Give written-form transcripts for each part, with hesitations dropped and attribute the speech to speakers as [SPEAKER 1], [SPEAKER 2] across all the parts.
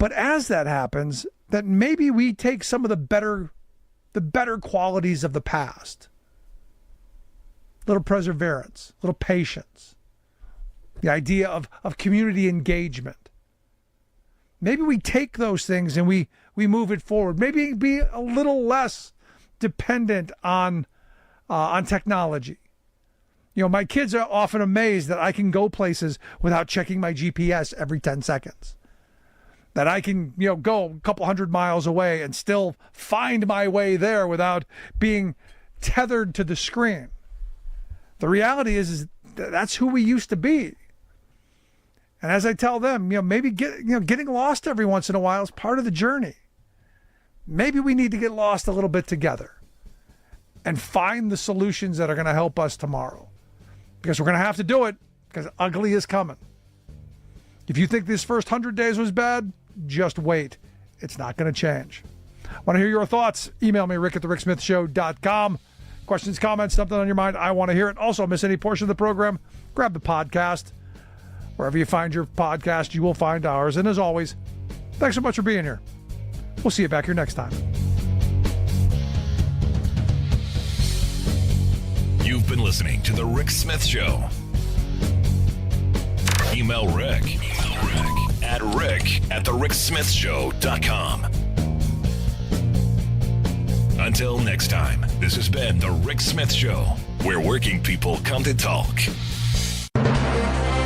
[SPEAKER 1] But as that happens, that maybe we take some of the better qualities of the past. Little perseverance, little patience, the idea of community engagement. Maybe we take those things and we move it forward. Maybe be a little less dependent on technology. You know, my kids are often amazed that I can go places without checking my GPS every 10 seconds. That I can, go a couple hundred miles away and still find my way there without being tethered to the screen. The reality is that's who we used to be. And as I tell them, maybe getting lost every once in a while is part of the journey. Maybe we need to get lost a little bit together and find the solutions that are going to help us tomorrow. Because we're going to have to do it, because ugly is coming. If you think this first 100 days was bad, just wait. It's not going to change. I want to hear your thoughts. Email me, rick@thericksmithshow.com. Questions, comments, something on your mind, I want to hear it. Also, miss any portion of the program, grab the podcast. Wherever you find your podcast, you will find ours. And as always, thanks so much for being here. We'll see you back here next time.
[SPEAKER 2] You've been listening to The Rick Smith Show. Email Rick at rick@thericksmithshow.com. Until next time, this has been The Rick Smith Show, where working people come to talk.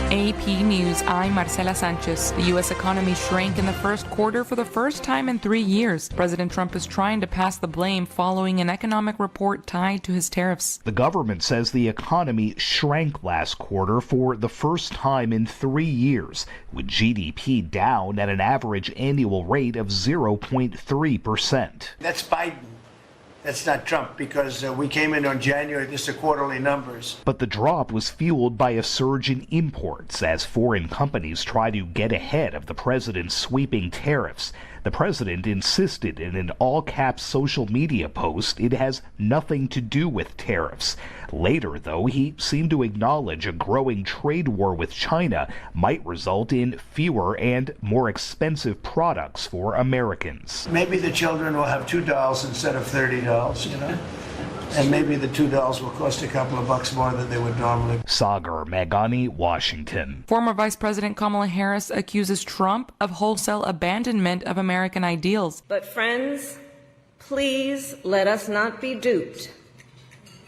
[SPEAKER 3] AP News, I'm Marcela Sanchez. The U.S. economy shrank in the first quarter for the first time in 3 years. President Trump is trying to pass the blame following an economic report tied to his tariffs.
[SPEAKER 4] The government says the economy shrank last quarter for the first time in 3 years, with GDP down at an average annual rate of 0.3%.
[SPEAKER 5] That's Biden. That's not Trump, because we came in on January, this is quarterly numbers.
[SPEAKER 4] But the drop was fueled by a surge in imports as foreign companies try to get ahead of the president's sweeping tariffs. The president insisted in an all-caps social media post it has nothing to do with tariffs. Later, though, he seemed to acknowledge a growing trade war with China might result in fewer and more expensive products for Americans.
[SPEAKER 5] Maybe the children will have $2 instead of $30, and maybe the $2 will cost a couple of bucks more than they would normally.
[SPEAKER 4] Sagar Meghani, Washington.
[SPEAKER 3] Former Vice President Kamala Harris accuses Trump of wholesale abandonment of American ideals.
[SPEAKER 6] But friends, please let us not be duped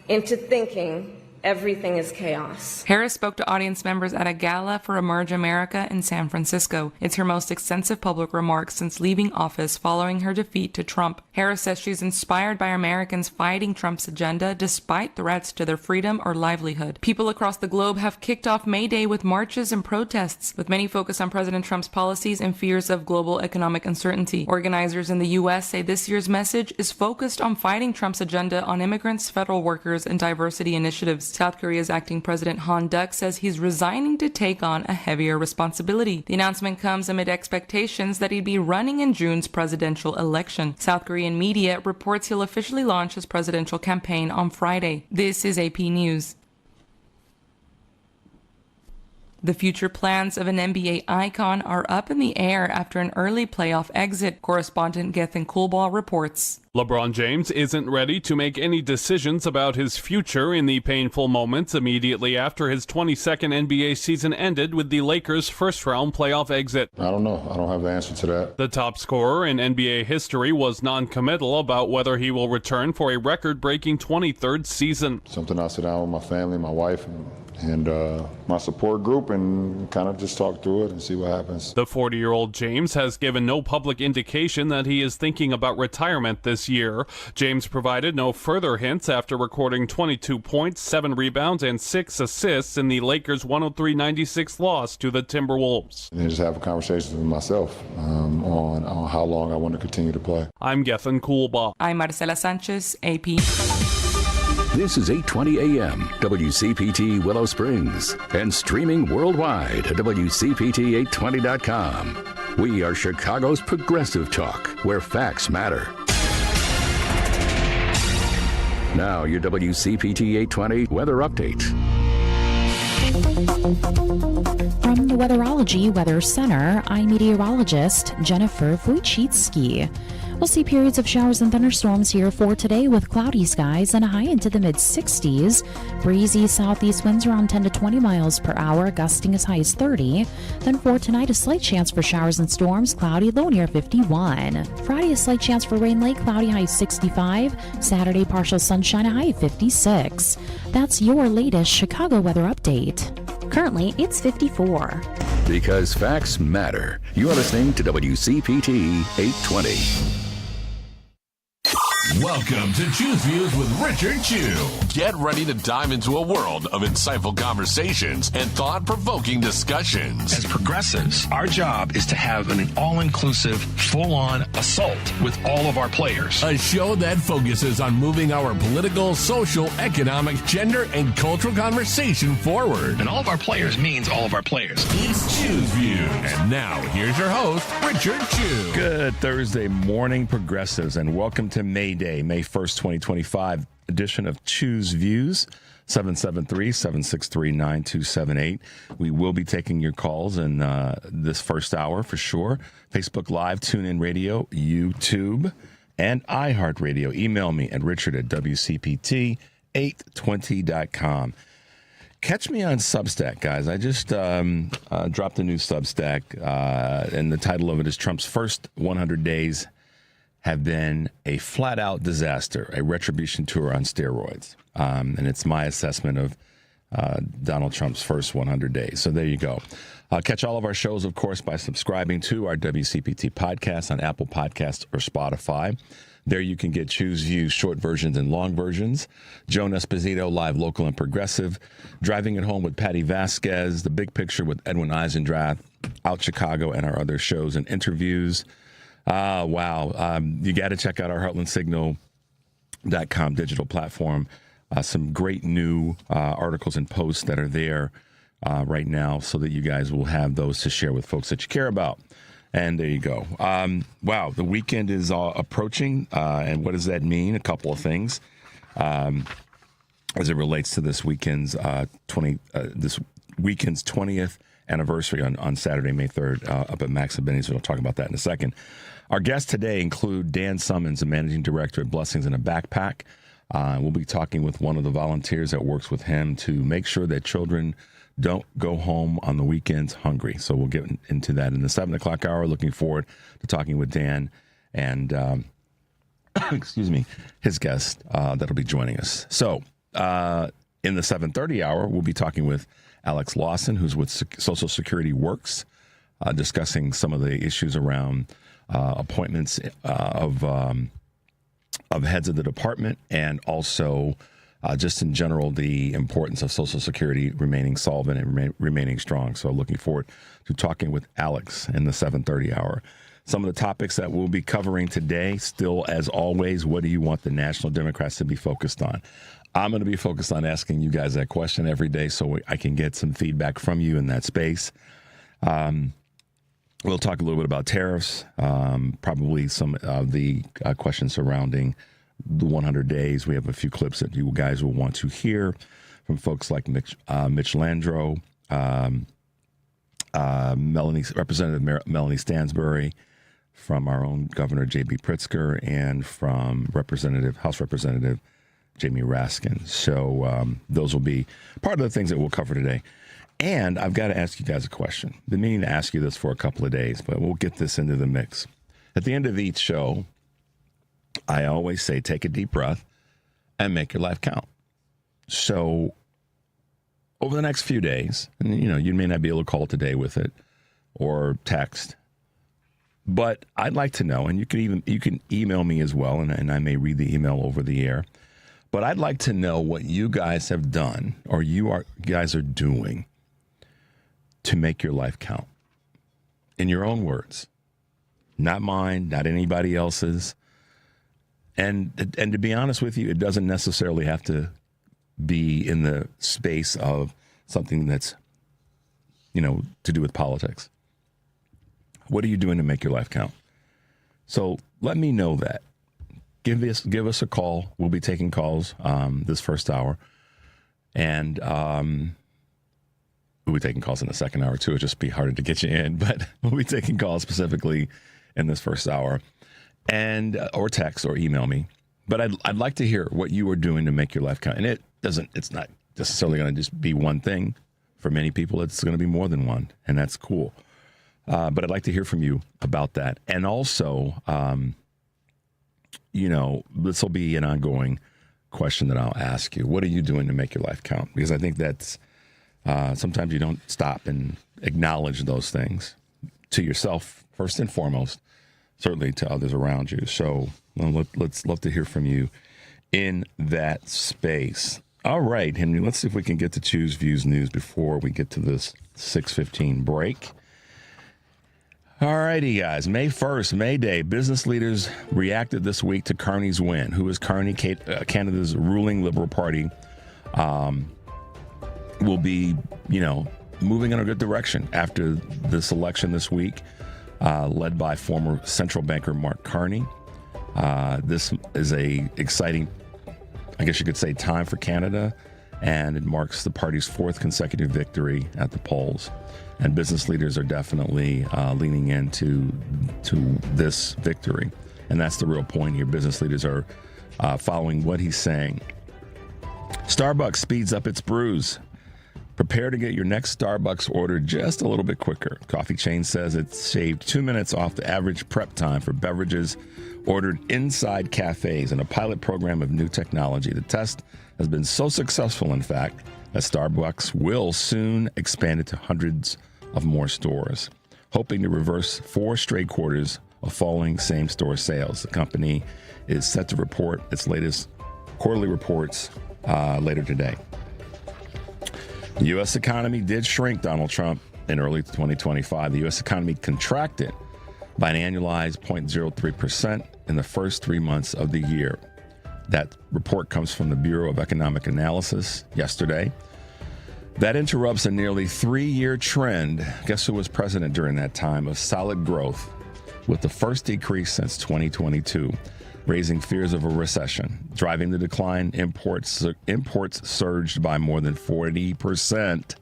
[SPEAKER 6] into thinking everything is chaos.
[SPEAKER 3] Harris spoke to audience members at a gala for Emerge America in San Francisco. It's her most extensive public remarks since leaving office following her defeat to Trump. Harris says she's inspired by Americans fighting Trump's agenda despite threats to their freedom or livelihood. People across the globe have kicked off May Day with marches and protests, with many focused on President Trump's policies and fears of global economic uncertainty. Organizers in the U.S. say this year's message is focused on fighting Trump's agenda on immigrants, federal workers, and diversity initiatives. South Korea's acting President Han Duck says he's resigning to take on a heavier responsibility. The announcement comes amid expectations that he'd be running in June's presidential election. South Korean media reports he'll officially launch his presidential campaign on Friday. This is AP News. The future plans of an NBA icon are up in the air after an early playoff exit, correspondent Gethin Coolball reports.
[SPEAKER 7] LeBron James isn't ready to make any decisions about his future in the painful moments immediately after his 22nd NBA season ended with the Lakers' first-round playoff exit.
[SPEAKER 8] I don't know. I don't have the answer to that.
[SPEAKER 7] The top scorer in NBA history was non-committal about whether he will return for a record-breaking 23rd season.
[SPEAKER 8] Something I'll sit down with my family, my wife, and my support group and kind of just talk through it and see what happens.
[SPEAKER 7] The 40-year-old James has given no public indication that he is thinking about retirement this year. James provided no further hints after recording 22 points, 7 rebounds, and 6 assists in the Lakers' 103-96 loss to the Timberwolves.
[SPEAKER 8] And just have a conversation with myself on how long I want to continue to play.
[SPEAKER 7] I'm Gethin Coolball.
[SPEAKER 3] I'm Marcela Sanchez, AP.
[SPEAKER 9] This is 820 AM, WCPT Willow Springs, and streaming worldwide at WCPT820.com. We are Chicago's progressive talk, where facts matter. Now, your WCPT 820 weather update.
[SPEAKER 10] From the Weatherology Weather Center, I'm meteorologist Jennifer Wojcicki. We'll see periods of showers and thunderstorms here for today with cloudy skies and a high into the mid-60s. Breezy southeast winds around 10 to 20 miles per hour, gusting as high as 30. Then for tonight, a slight chance for showers and storms, cloudy, low near 51. Friday, a slight chance for rain late, cloudy, high 65. Saturday, partial sunshine, a high 56. That's your latest Chicago weather update. Currently, it's 54.
[SPEAKER 9] Because facts matter. You are listening to WCPT 820.
[SPEAKER 2] Welcome to Choose Views with Richard Chew.
[SPEAKER 11] Get ready to dive into a world of insightful conversations and thought-provoking discussions.
[SPEAKER 12] As progressives, our job is to have an all-inclusive, full-on assault with all of our players.
[SPEAKER 2] A show that focuses on moving our political, social, economic, gender, and cultural conversation forward.
[SPEAKER 12] And all of our players means all of our players.
[SPEAKER 2] It's Choose Views. And now, here's your host, Richard Chew.
[SPEAKER 13] Good Thursday morning, progressives, and welcome to May Day, May 1st, 2025 edition of Choose Views, 773-763-9278. We will be taking your calls in this first hour for sure. Facebook Live, TuneIn Radio, YouTube, and iHeartRadio. Email me at richard@WCPT820.com. Catch me on Substack, guys. I just dropped a new Substack, and the title of it is Trump's First 100 Days Have Been a Flat-Out Disaster, a retribution tour on steroids. And it's my assessment of Donald Trump's first 100 days. So there you go. Catch all of our shows, of course, by subscribing to our WCPT podcast on Apple Podcasts or Spotify. There you can get Choose Views, short versions and long versions. Joan Esposito, live, local, and progressive. Driving it Home with Patty Vasquez. The Big Picture with Edwin Eisendrath. Out Chicago, and our other shows and interviews. Wow. You got to check out our heartlandsignal.com digital platform. Some great new articles and posts that are there right now so that you guys will have those to share with folks that you care about. And there you go. Wow, the weekend is approaching. And what does that mean? A couple of things as it relates to this weekend's 20th anniversary on Saturday, May 3rd, up at Max and Benny's. We'll talk about that in a second. Our guests today include Dan Summins, the managing director at Blessings in a Backpack. We'll be talking with one of the volunteers that works with him to make sure that children don't go home on the weekends hungry. So we'll get into that in the 7 o'clock hour. Looking forward to talking with Dan and, excuse me, his guest that'll be joining us. So in the 7:30 hour, we'll be talking with Alex Lawson, who's with Social Security Works, discussing some of the issues around appointments of heads of the department, and also just in general the importance of Social Security remaining solvent and remaining strong. So looking forward to talking with Alex in the 7:30 hour. Some of the topics that we'll be covering today, still as always, what do you want the National Democrats to be focused on? I'm going to be focused on asking you guys that question every day so I can get some feedback from you in that space. We'll talk a little bit about tariffs, probably some of the questions surrounding the 100 days. We have a few clips that you guys will want to hear from folks like Mitch Landrieu, Representative Melanie Stansbury, from our own Governor J.B. Pritzker, and from House Representative Jamie Raskin. So those will be part of the things that we'll cover today. And I've got to ask you guys a question. Been meaning to ask you this for a couple of days, but we'll get this into the mix. At the end of each show, I always say, take a deep breath and make your life count. So over the next few days, and you may not be able to call today with it or text, but I'd like to know, and you can email me as well, and I may read the email over the air. But I'd like to know what you guys have done, or guys are doing, to make your life count. In your own words. Not mine, not anybody else's. And to be honest with you, it doesn't necessarily have to be in the space of something that's, to do with politics. What are you doing to make your life count? So let me know that. Give us a call. We'll be taking calls this first hour. And we'll be taking calls in the second hour, too. It'll just be harder to get you in, but we'll be taking calls specifically in this first hour, and or text or email me. But I'd like to hear what you are doing to make your life count. And it's not necessarily going to just be one thing. For many people, it's going to be more than one, and that's cool. But I'd like to hear from you about that. And also, this will be an ongoing question that I'll ask you. What are you doing to make your life count? Because I think that's sometimes you don't stop and acknowledge those things to yourself, first and foremost, certainly to others around you. So let's love to hear from you in that space. All right, Henry, let's see if we can get to Choose Views News before we get to this 6:15 break. All righty, guys. May 1st, May Day, business leaders reacted this week to Carney's win. Who is Carney? Canada's ruling Liberal Party will be, moving in a good direction after this election this week, led by former central banker Mark Carney. This is a exciting, I guess you could say, time for Canada, and it marks the party's fourth consecutive victory at the polls. And business leaders are definitely leaning into this victory. And that's the real point here. Business leaders are following what he's saying. Starbucks speeds up its brews. Prepare to get your next Starbucks order just a little bit quicker. Coffee chain says it's shaved 2 minutes off the average prep time for beverages ordered inside cafes in a pilot program of new technology. The test has been so successful, in fact, that Starbucks will soon expand it to hundreds of more stores, hoping to reverse 4 straight quarters of falling same-store sales. The company is set to report its latest quarterly reports later today. The U.S. economy did shrink, Donald Trump, in early 2025. The U.S. economy contracted by an annualized 0.03% in the first 3 months of the year. That report comes from the Bureau of Economic Analysis yesterday. That interrupts a nearly 3-year trend. Guess who was president during that time of solid growth, with the first decrease since 2022, raising fears of a recession. Driving the decline, imports surged by more than 40%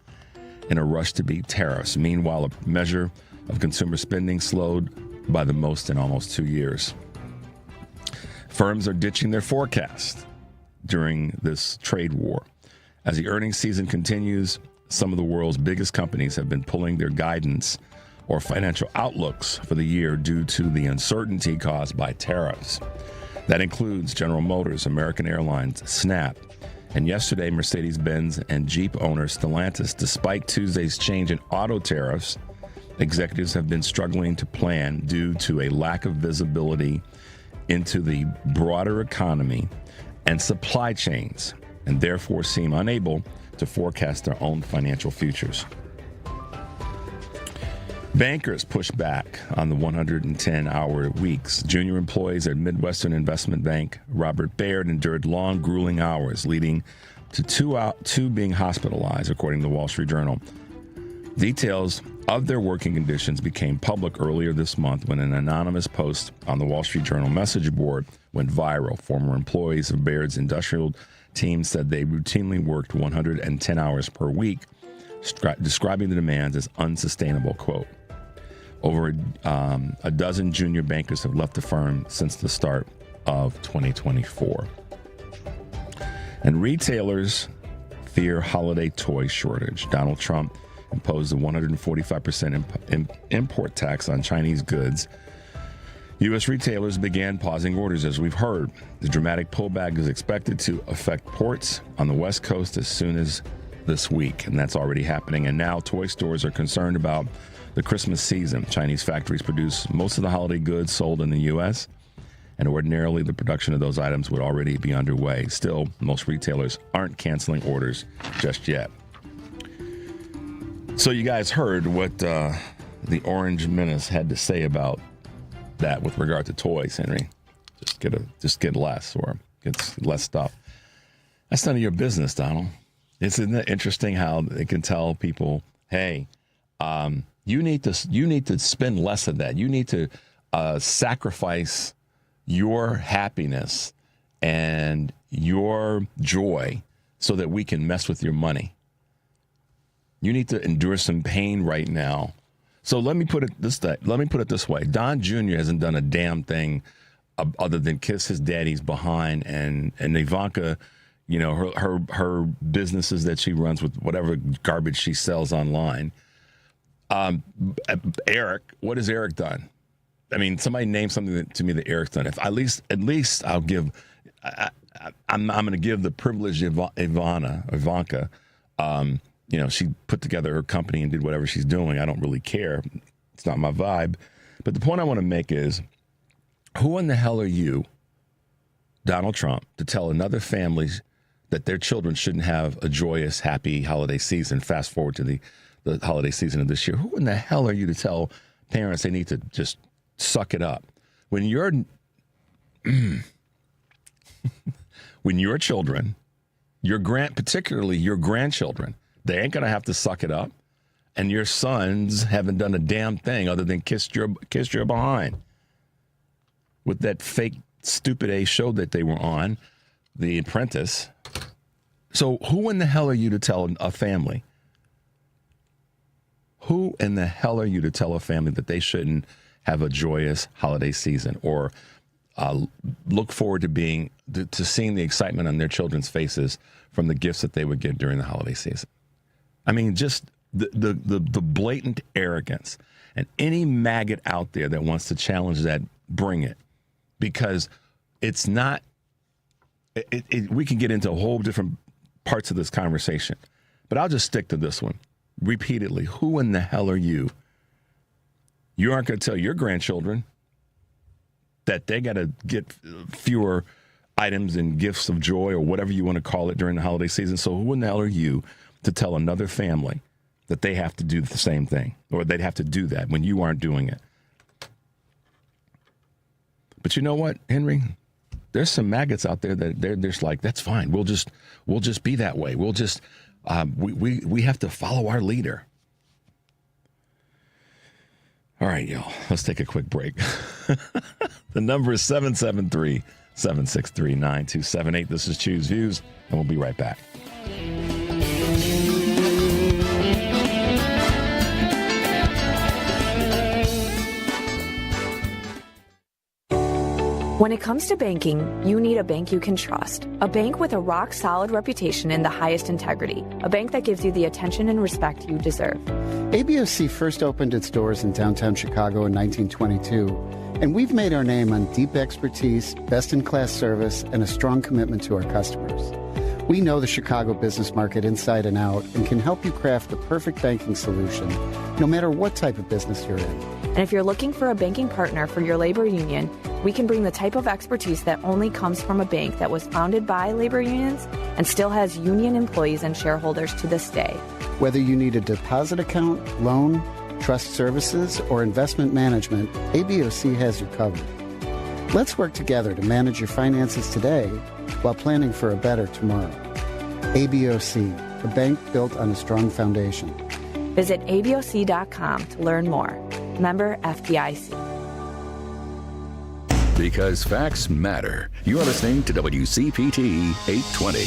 [SPEAKER 13] in a rush to beat tariffs. Meanwhile, a measure of consumer spending slowed by the most in almost 2 years. Firms are ditching their forecast during this trade war. As the earnings season continues, some of the world's biggest companies have been pulling their guidance or financial outlooks for the year due to the uncertainty caused by tariffs. That includes General Motors, American Airlines, Snap, and yesterday Mercedes-Benz and Jeep owner Stellantis. Despite Tuesday's change in auto tariffs, executives have been struggling to plan due to a lack of visibility into the broader economy and supply chains, and therefore seem unable to forecast their own financial futures. Bankers push back on the 110-hour weeks. Junior employees at Midwestern Investment Bank Robert Baird endured long, grueling hours, leading to two being hospitalized, according to the Wall Street Journal. Details of their working conditions became public earlier this month when an anonymous post on the Wall Street Journal message board went viral. Former employees of Baird's industrial team said they routinely worked 110 hours per week, describing the demands as unsustainable, quote. Over a dozen junior bankers have left the firm since the start of 2024. And retailers fear holiday toy shortage. Donald Trump imposed a 145% import tax on Chinese goods. U.S. retailers began pausing orders, as we've heard. The dramatic pullback is expected to affect ports on the West Coast as soon as this week, and that's already happening. And now toy stores are concerned about the Christmas season. Chinese factories produce most of the holiday goods sold in the U.S., and ordinarily the production of those items would already be underway. Still, most retailers aren't canceling orders just yet. So you guys heard what the Orange Menace had to say about that with regard to toys, Henry. Just get less, or get less stuff. That's none of your business, Donald. Isn't it interesting how they can tell people, hey, you need to spend less of that. You need to sacrifice your happiness and your joy so that we can mess with your money. You need to endure some pain right now. So let me put it this way. Don Jr. hasn't done a damn thing other than kiss his daddy's behind, and Ivanka, you know, her businesses that she runs with whatever garbage she sells online. Eric, what has Eric done? I mean, somebody name something to me that Eric's done. If at least I'll give. I'm going to give the privilege to Ivanka. You know, she put together her company and did whatever she's doing. I don't really care. It's not my vibe. But the point I want to make is, who in the hell are you, Donald Trump, to tell another family that their children shouldn't have a joyous, happy holiday season? Fast forward to the holiday season of this year. Who in the hell are you to tell parents they need to just suck it up? When your children, particularly your grandchildren, they ain't gonna have to suck it up, and your sons haven't done a damn thing other than kiss your behind with that fake stupid A show that they were on, The Apprentice. So who in the hell are you to tell a family? Who in the hell are you to tell a family that they shouldn't have a joyous holiday season, or look forward to seeing the excitement on their children's faces from the gifts that they would get during the holiday season? I mean, just the blatant arrogance. And any maggot out there that wants to challenge that, bring it. Because it's not, we can get into a whole different parts of this conversation. But I'll just stick to this one repeatedly. Who in the hell are you? You aren't going to tell your grandchildren that they got to get fewer items and gifts of joy, or whatever you want to call it, during the holiday season. So who in the hell are you to tell another family that they have to do the same thing, or they'd have to do that when you aren't doing it? But you know what, Henry? There's some maggots out there that they're just like, that's fine. We'll just be that way. We'll just we have to follow our leader. All right, y'all. Let's take a quick break. The number is 773-763-9278. This is Choose Views, and we'll be right back.
[SPEAKER 14] When it comes to banking, you need a bank you can trust. A bank with a rock-solid reputation and the highest integrity. A bank that gives you the attention and respect you deserve.
[SPEAKER 15] ABOC first opened its doors in downtown Chicago in 1922, and we've made our name on deep expertise, best-in-class service, and a strong commitment to our customers. We know the Chicago business market inside and out and can help you craft the perfect banking solution, no matter what type of business you're in.
[SPEAKER 14] And if you're looking for a banking partner for your labor union, we can bring the type of expertise that only comes from a bank that was founded by labor unions and still has union employees and shareholders to this day.
[SPEAKER 15] Whether you need a deposit account, loan, trust services, or investment management, ABOC has you covered. Let's work together to manage your finances today while planning for a better tomorrow. ABOC, a bank built on a strong foundation.
[SPEAKER 14] Visit ABOC.com to learn more. Member FDIC.
[SPEAKER 9] Because facts matter. You're listening to WCPT 820.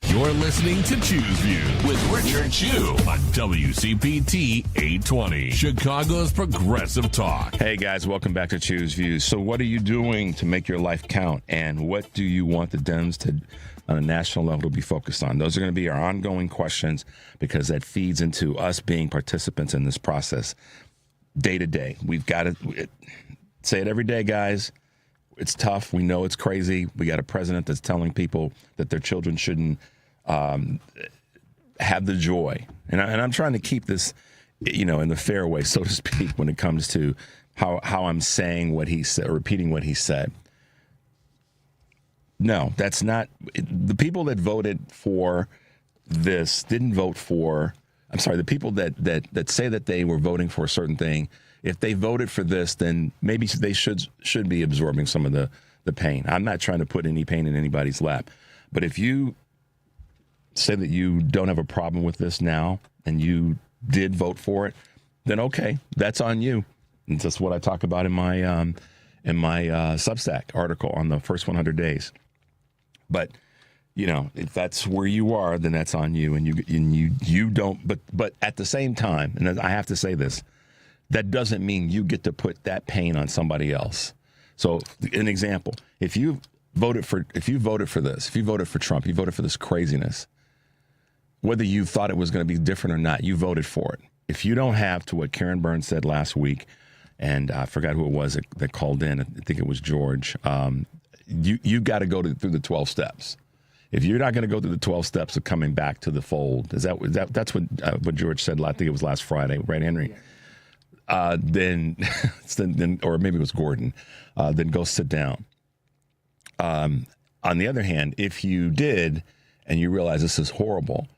[SPEAKER 2] You're listening to Choose View with Richard Chew on WCPT 820, Chicago's progressive talk.
[SPEAKER 13] Hey guys, welcome back to Choose Views. So what are you doing to make your life count, and what do you want the Dems to, on a national level, to be focused on? Those are going to be our ongoing questions, because that feeds into us being participants in this process day to day. We've got to say it every day, guys. It's tough. We know it's crazy. We got a president that's telling people that their children shouldn't have the joy. And I'm trying to keep this, in the fair way, so to speak, when it comes to how I'm saying what he said, repeating what he said. No, that's not. The people that voted for this didn't vote for. I'm sorry. The people that say that they were voting for a certain thing, if they voted for this, then maybe they should be absorbing some of the pain. I'm not trying to put any pain in anybody's lap, but if you say that you don't have a problem with this now and you did vote for it, then okay, that's on you. And that's what I talk about in my Substack article on the first 100 days. But if that's where you are, then that's on you, and you don't. But at the same time, and I have to say this, that doesn't mean you get to put that pain on somebody else. So, an example: if you voted for this, if you voted for Trump, you voted for this craziness. Whether you thought it was going to be different or not, you voted for it. If you don't have, to what Karen Burns said last week, and I forgot who it was that called in. I think it was George. You got to go through the 12 steps. If you're not going to go through the 12 steps of coming back to the fold, that's what George said? I think it was last Friday, right, Henry? Then, or maybe it was Gordon. Then go sit down. On the other hand, if you did, and you realize this is horrible,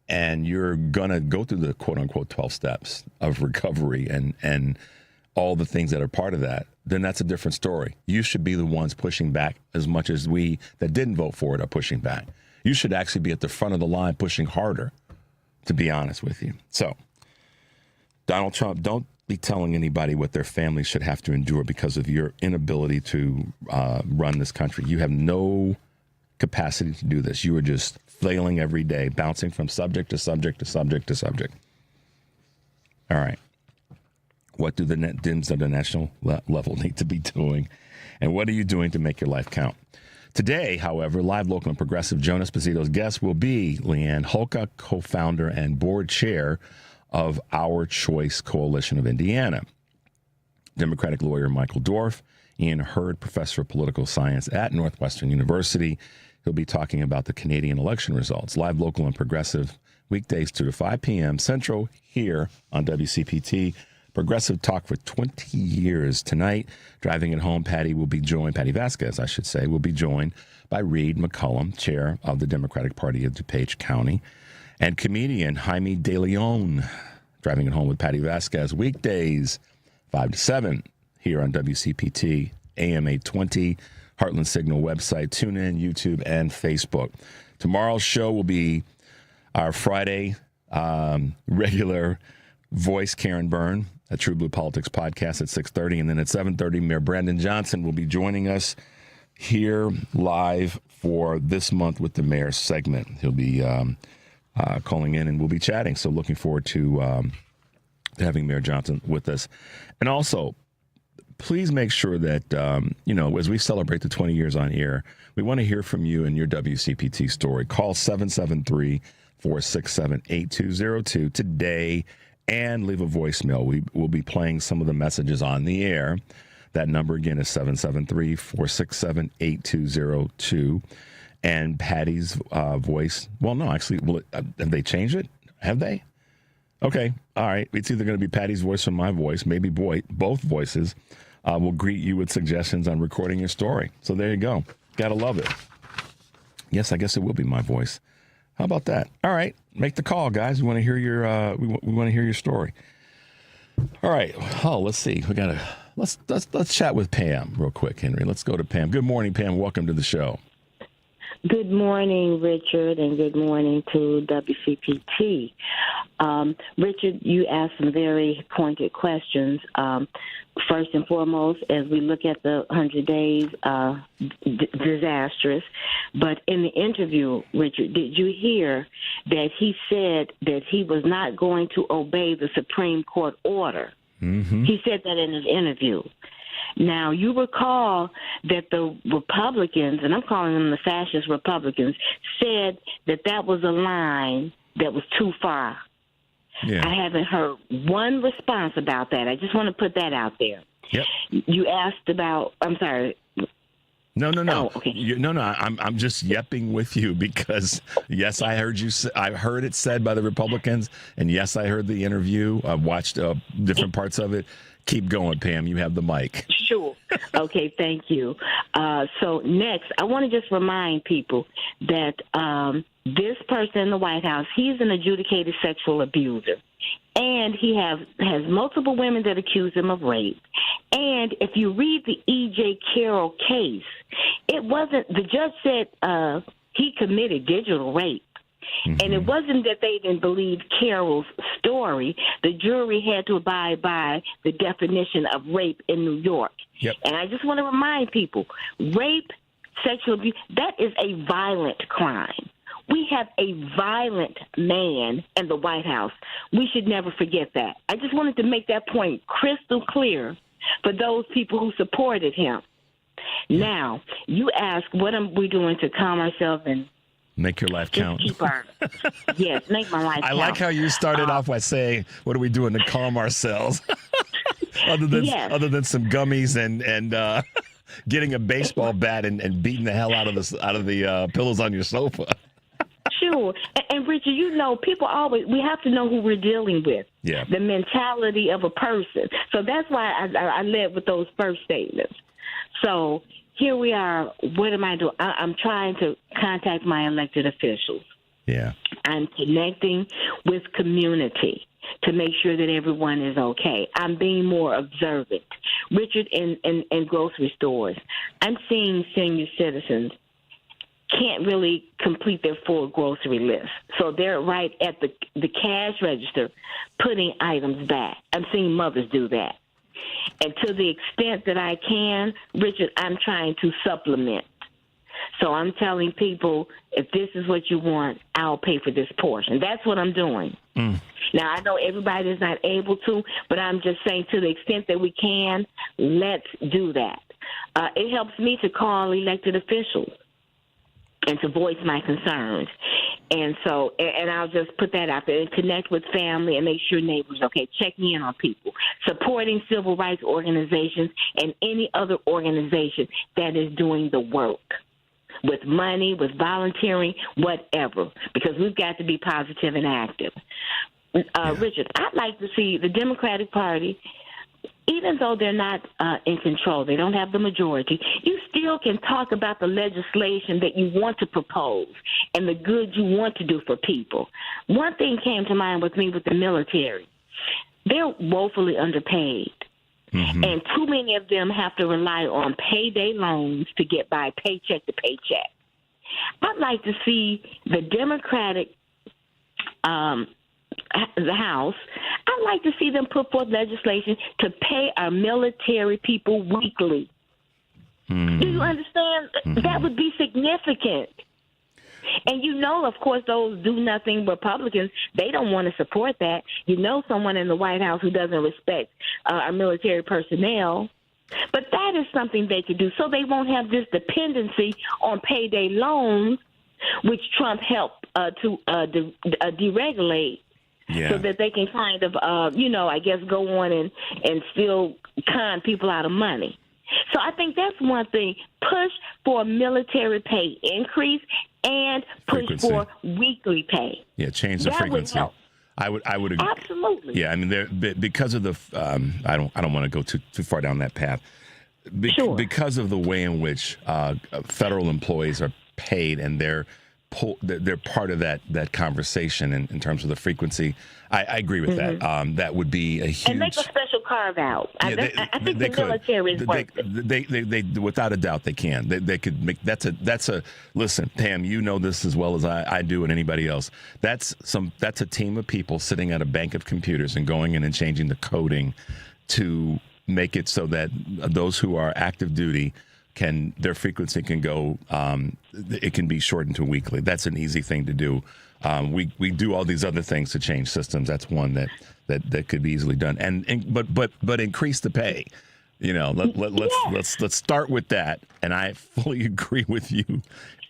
[SPEAKER 13] and you're going to go through the quote-unquote 12 steps of recovery and all the things that are part of that, then that's a different story. You should be the ones pushing back as much as we that didn't vote for it are pushing back. You should actually be at the front of the line pushing harder, to be honest with you. So, Donald Trump, don't be telling anybody what their family should have to endure because of your inability to run this country. You have no capacity to do this. You are just flailing every day, bouncing from subject to subject to subject to subject. All right. What do the Dems at the national level need to be doing? And what are you doing to make your life count? Today, however, live, local, and progressive Joan Esposito's guest will be Leanne Holka, co-founder and board chair of Our Choice Coalition of Indiana. Democratic lawyer Michael Dorf, Ian Hurd, professor of political science at Northwestern University. He'll be talking about the Canadian election results. Live, local, and progressive weekdays 2 to 5 p.m. Central here on WCPT. Progressive talk for 20 years. Tonight, driving it home, Patty Vasquez, I should say, will be joined by Reed McCullum, chair of the Democratic Party of DuPage County, and comedian Jaime De Leon. Driving it home with Patty Vasquez, weekdays 5 to 7 here on WCPT, AM 820, Heartland Signal website, TuneIn, YouTube, and Facebook. Tomorrow's show will be our Friday regular voice, Karen Byrne, a True Blue Politics podcast at 6:30. And then at 7:30, Mayor Brandon Johnson will be joining us here live for This Month with the Mayor segment. He'll be calling in and we'll be chatting. So looking forward to having Mayor Johnson with us. And also, please make sure that, as we celebrate the 20 years on air, we want to hear from you and your WCPT story. Call 773-467-8202 today and leave a voicemail. We will be playing some of the messages on the air. That number again is 773-467-8202. And Patty's voice. Well, no, actually, have they changed it? Have they? Okay. All right. It's either going to be Patty's voice or my voice, maybe both voices. Will greet you with suggestions on recording your story. So there you go. Gotta love it. Yes, I guess it will be my voice. How about that? All right, make the call, guys. We want to hear your we want to hear your story. All right. Oh, let's see. Let's chat with Pam real quick, Henry. Let's go to Pam. Good morning, Pam. Welcome to the show.
[SPEAKER 16] Good morning, Richard, and good morning to WCPT. Richard, you asked some very pointed questions. First and foremost, as we look at the 100 days, disastrous. But in the interview, Richard, did you hear that he said that he was not going to obey the Supreme Court order? Mm-hmm. He said that in his interview. Now, you recall that the Republicans, and I'm calling them the fascist Republicans, said that that was a line that was too far. Yeah. I haven't heard one response about that. I just want to put that out there. Yep. You asked about, I'm sorry.
[SPEAKER 13] No.
[SPEAKER 16] Oh, okay.
[SPEAKER 13] I'm just yepping with you because, yes, I heard you. I heard it said by the Republicans, and yes, I heard the interview. I've watched different parts of it. Keep going, Pam. You have the mic.
[SPEAKER 16] Sure. Okay, thank you. So next, I want to just remind people that this person in the White House, he's an adjudicated sexual abuser. And he has multiple women that accuse him of rape. And if you read the E.J. Carroll case, the judge said he committed digital rape. Mm-hmm. And it wasn't that they didn't believe Carroll's story. The jury had to abide by the definition of rape in New York. Yep. And I just want to remind people, rape sexual abuse, that is a violent crime. We have a violent man in the White House. We should never forget that. I just wanted to make that point crystal clear for those people who supported him. Now, you ask, what are we doing to calm ourselves and
[SPEAKER 13] make your life count?
[SPEAKER 16] Keep our, yes, make my life count.
[SPEAKER 13] I like how you started off by saying, what are we doing to calm ourselves? other than some gummies and getting a baseball bat and beating the hell out of the pillows on your sofa.
[SPEAKER 16] Sure. And Richard, people we have to know who we're dealing with.
[SPEAKER 13] Yeah.
[SPEAKER 16] The mentality of a person. So that's why I led with those first statements. So here we are. What am I doing? I'm trying to contact my elected officials.
[SPEAKER 13] Yeah.
[SPEAKER 16] I'm connecting with community to make sure that everyone is okay. I'm being more observant. Richard, in grocery stores, I'm seeing senior citizens can't really complete their full grocery list. So they're right at the cash register putting items back. I'm seeing mothers do that. And to the extent that I can, Richard, I'm trying to supplement. So I'm telling people, if this is what you want, I'll pay for this portion. That's what I'm doing. Now, I know everybody is not able to, but I'm just saying to the extent that we can, let's do that. It helps me to call elected officials and to voice my concerns. And so, and I'll just put that out there and connect with family and make sure neighbors, okay, checking in on people, supporting civil rights organizations and any other organization that is doing the work with money, with volunteering, whatever, because we've got to be positive and active. Richard, I'd like to see the Democratic Party, even though they're not in control, they don't have the majority, you still can talk about the legislation that you want to propose and the good you want to do for people. One thing came to mind with me with the military. They're woefully underpaid. And too many of them have to rely on payday loans to get by paycheck to paycheck. I'd like to see the Democratic the House, I'd like to see them put forth legislation to pay our military people weekly. Do you understand? That would be significant. And of course, those do-nothing Republicans, they don't want to support that. Someone in the White House who doesn't respect our military personnel. But that is something they could do so they won't have this dependency on payday loans, which Trump helped to deregulate.
[SPEAKER 13] Yeah.
[SPEAKER 16] So that they can kind of, I guess go on and still con people out of money. So I think that's one thing. Push for a military pay increase and push for weekly pay.
[SPEAKER 13] Yeah, change the frequency. I would agree.
[SPEAKER 16] Absolutely.
[SPEAKER 13] Yeah, I mean, because of the, I don't want to go too far down that path.
[SPEAKER 16] Sure.
[SPEAKER 13] Because of the way in which federal employees are paid and they're part of that conversation in terms of the frequency. I agree with that. That would be a huge.
[SPEAKER 16] And make a special carve out.
[SPEAKER 13] Yeah,
[SPEAKER 16] I think the military is worth it.
[SPEAKER 13] They without a doubt they can. They could make that's a listen, Pam. You know this as well as I do and anybody else. That's a team of people sitting at a bank of computers and going in and changing the coding to make it so that those who are active duty their frequency can go, it can be shortened to weekly. That's an easy thing to do. We do all these other things to change systems. That's one that could be easily done. But increase the pay. Let's start with that. And I fully agree with you.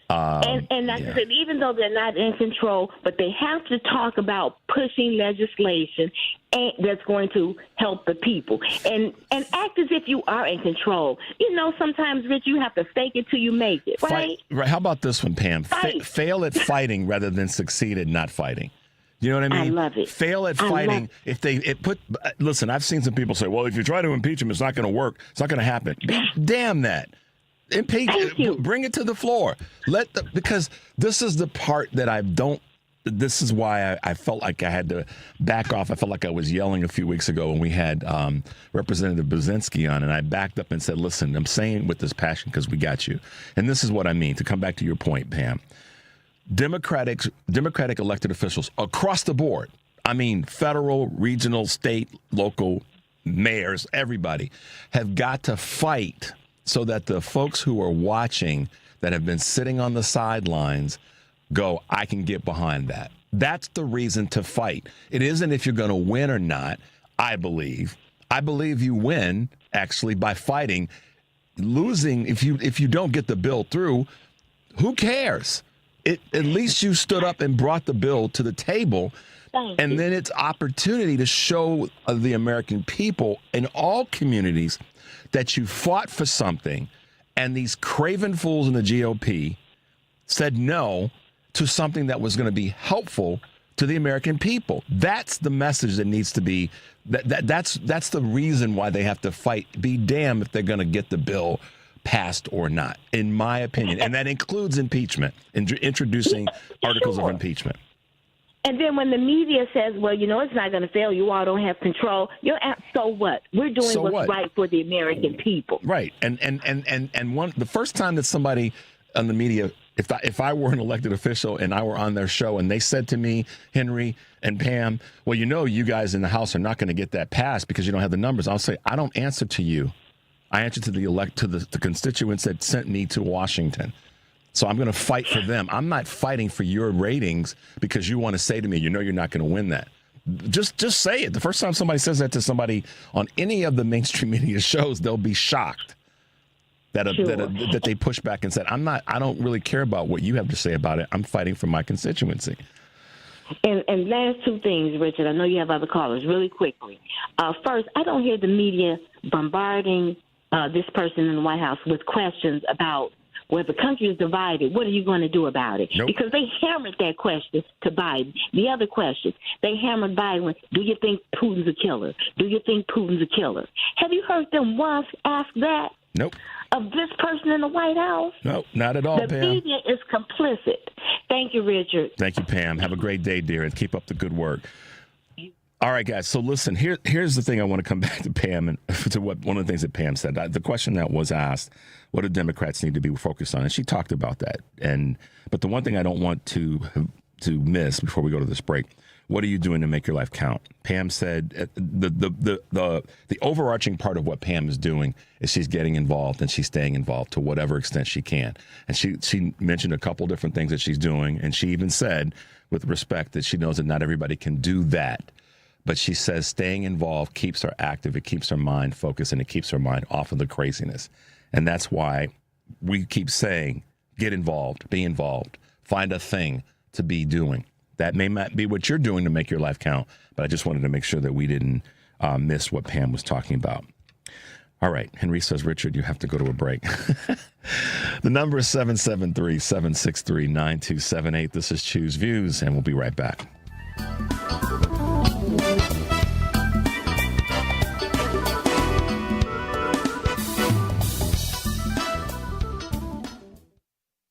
[SPEAKER 16] And that's it. Even though they're not in control, but they have to talk about pushing legislation that's going to help the people and act as if you are in control. Sometimes, Rich, you have to fake it till you make it, right?
[SPEAKER 13] Right. How about this one, Pam? Fail at fighting rather than succeed at not fighting. You know what I mean?
[SPEAKER 16] I love it.
[SPEAKER 13] Fail at fighting. Listen, I've seen some people say, well, if you try to impeach him, it's not going to work. It's not going to happen. Damn that. Bring it to the floor. Because this is the part that this is why I felt like I had to back off. I felt like I was yelling a few weeks ago when we had Representative Brzezinski on, and I backed up and said, listen, I'm saying with this passion because we got you. And this is what I mean, to come back to your point, Pam. Democratic elected officials across the board, I mean federal, regional, state, local, mayors, everybody, have got to fight so that the folks who are watching that have been sitting on the sidelines go, I can get behind that. That's the reason to fight. It isn't if you're going to win or not, I believe. I believe you win, actually, by fighting. Losing, if you don't get the bill through, who cares? At least you stood up and brought the bill to the table. And then it's opportunity to show the American people in all communities that you fought for something, and these craven fools in the GOP said no to something that was going to be helpful to the American people. That's the message that needs to be. That's the reason why they have to fight. Be damned if they're going to get the bill passed or not, in my opinion. And that includes impeachment, introducing articles of impeachment.
[SPEAKER 16] And then when the media says, well, it's not going to fail, you all don't have control, so what? We're doing what's right for the American people.
[SPEAKER 13] Right. And the first time that somebody on the media, if I were an elected official and I were on their show and they said to me, Henry and Pam, well, you guys in the House are not going to get that passed because you don't have the numbers, I'll say, I don't answer to you. I answer to the constituents that sent me to Washington. So I'm going to fight for them. I'm not fighting for your ratings because you want to say to me, you're not going to win that. Just say it. The first time somebody says that to somebody on any of the mainstream media shows, they'll be shocked that they push back and said, I don't really care about what you have to say about it. I'm fighting for my constituency.
[SPEAKER 16] And last two things, Richard. I know you have other callers. Really quickly. First, I don't hear the media bombarding this person in the White House with questions about, well, the country is divided, what are you going to do about it?
[SPEAKER 13] Nope.
[SPEAKER 16] Because they hammered that question to Biden. The other question, they hammered Biden with, do you think Putin's a killer? Do you think Putin's a killer? Have you heard them once ask that?
[SPEAKER 13] Nope.
[SPEAKER 16] Of this person in the White House?
[SPEAKER 13] Nope, not at all,
[SPEAKER 16] Pam.
[SPEAKER 13] The
[SPEAKER 16] media is complicit. Thank you, Richard.
[SPEAKER 13] Thank you, Pam. Have a great day, dear, and keep up the good work. All right, guys. So listen, here's the thing. I want to come back to Pam and to one of the things that Pam said. The question that was asked, what do Democrats need to be focused on? And she talked about that. But the one thing I don't want to miss before we go to this break, what are you doing to make your life count? Pam said the overarching part of what Pam is doing is she's getting involved and she's staying involved to whatever extent she can. And she mentioned a couple different things that she's doing. And she even said, with respect, that she knows that not everybody can do that. But she says staying involved keeps her active, it keeps her mind focused, and it keeps her mind off of the craziness. And that's why we keep saying, get involved, be involved, find a thing to be doing. That may not be what you're doing to make your life count, but I just wanted to make sure that we didn't miss what Pam was talking about. All right, Henry says, Richard, you have to go to a break. The number is 773-763-9278. This is Choose Views, and we'll be right back.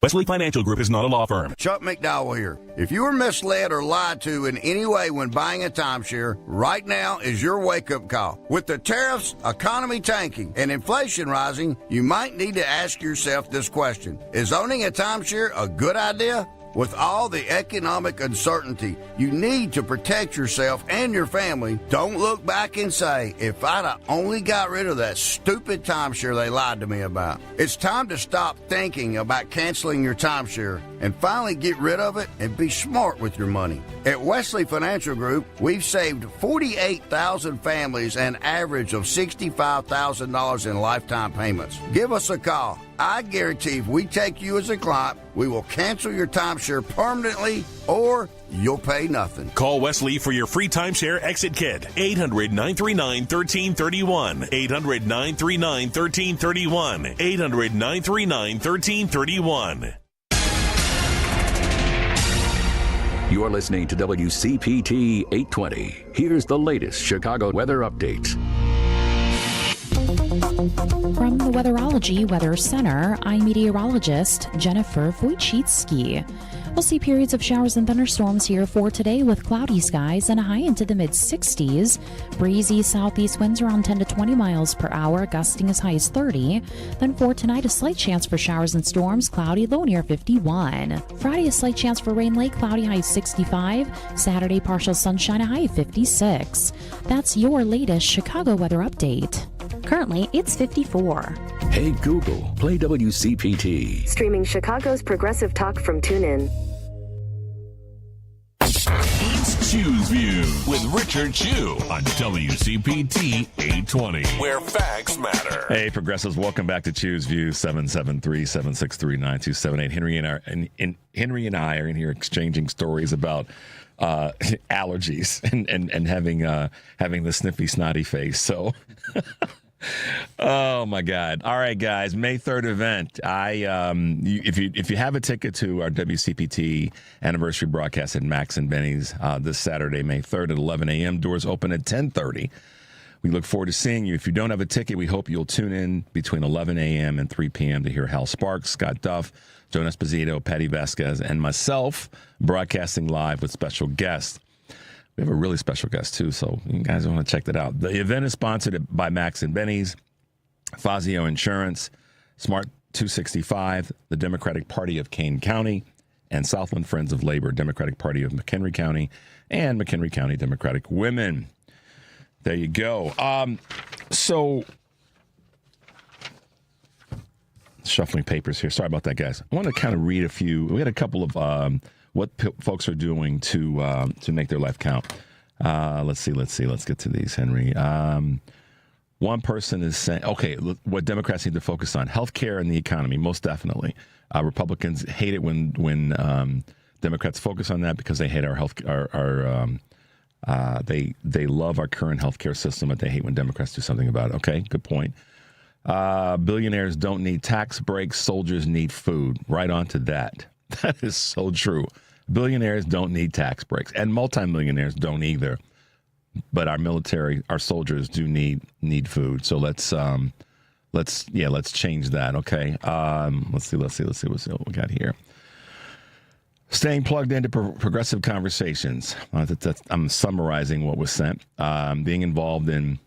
[SPEAKER 17] Wesley Financial Group is not a law firm.
[SPEAKER 18] Chuck McDowell here. If you were misled or lied to in any way when buying a timeshare, right now is your wake-up call. With the tariffs, economy tanking, and inflation rising, you might need to ask yourself this question. Is owning a timeshare a good idea? With all the economic uncertainty, you need to protect yourself and your family. Don't look back and say, if I'd have only got rid of that stupid timeshare they lied to me about. It's time to stop thinking about canceling your timeshare and finally get rid of it and be smart with your money. At Wesley Financial Group, we've saved 48,000 families an average of $65,000 in lifetime payments. Give us a call. I guarantee if we take you as a client, we will cancel your timeshare permanently or you'll pay nothing.
[SPEAKER 17] Call Wesley for your free timeshare exit kit. 800-939-1331. 800-939-1331. 800-939-1331.
[SPEAKER 9] You are listening to WCPT 820. Here's the latest Chicago weather update.
[SPEAKER 10] From the Weatherology Weather Center, I'm meteorologist Jennifer Wojcicki. We'll see periods of showers and thunderstorms here for today with cloudy skies and a high into the mid-60s. Breezy southeast winds around 10 to 20 miles per hour, gusting as high as 30. Then for tonight, a slight chance for showers and storms, cloudy, low near 51. Friday, a slight chance for rain late, cloudy, high 65. Saturday, partial sunshine, a high 56. That's your latest Chicago weather update. Currently, it's 54.
[SPEAKER 9] Hey Google, play WCPT.
[SPEAKER 19] Streaming Chicago's progressive talk from TuneIn.
[SPEAKER 2] It's Choose View with Richard Chew on WCPT 820, where facts matter.
[SPEAKER 13] Hey, progressives, welcome back to Choose View, 773-763-9278. Henry and I are in here exchanging stories about allergies and having the sniffy, snotty face. So... Oh my God! All right, guys. May 3rd event. If you have a ticket to our WCPT anniversary broadcast at Max and Benny's this Saturday, May 3rd at 11 a.m. Doors open at 10:30. We look forward to seeing you. If you don't have a ticket, we hope you'll tune in between 11 a.m. and 3 p.m. to hear Hal Sparks, Scott Duff, Joan Esposito, Patty Vasquez, and myself broadcasting live with special guests. We have a really special guest, too, so you guys want to check that out. The event is sponsored by Max and Benny's, Fazio Insurance, Smart 265, the Democratic Party of Kane County, and Southland Friends of Labor, Democratic Party of McHenry County, and McHenry County Democratic Women. There you go. So, shuffling papers here. Sorry about that, guys. I want to kind of read a few. We had a couple of... what folks are doing to make their life count. Let's see. Let's get to these, Henry. One person is saying, okay, what Democrats need to focus on: healthcare and the economy, most definitely. Republicans hate it when Democrats focus on that because they hate our health. They love our current healthcare system, but they hate when Democrats do something about it. Okay, good point. Billionaires don't need tax breaks. Soldiers need food. Right on to that. That is so true. Billionaires don't need tax breaks, and multimillionaires don't either. But our military, our soldiers do need food. So let's change that. Okay. Let's see what we got here. Staying plugged into progressive conversations. I'm summarizing what was sent. Being involved in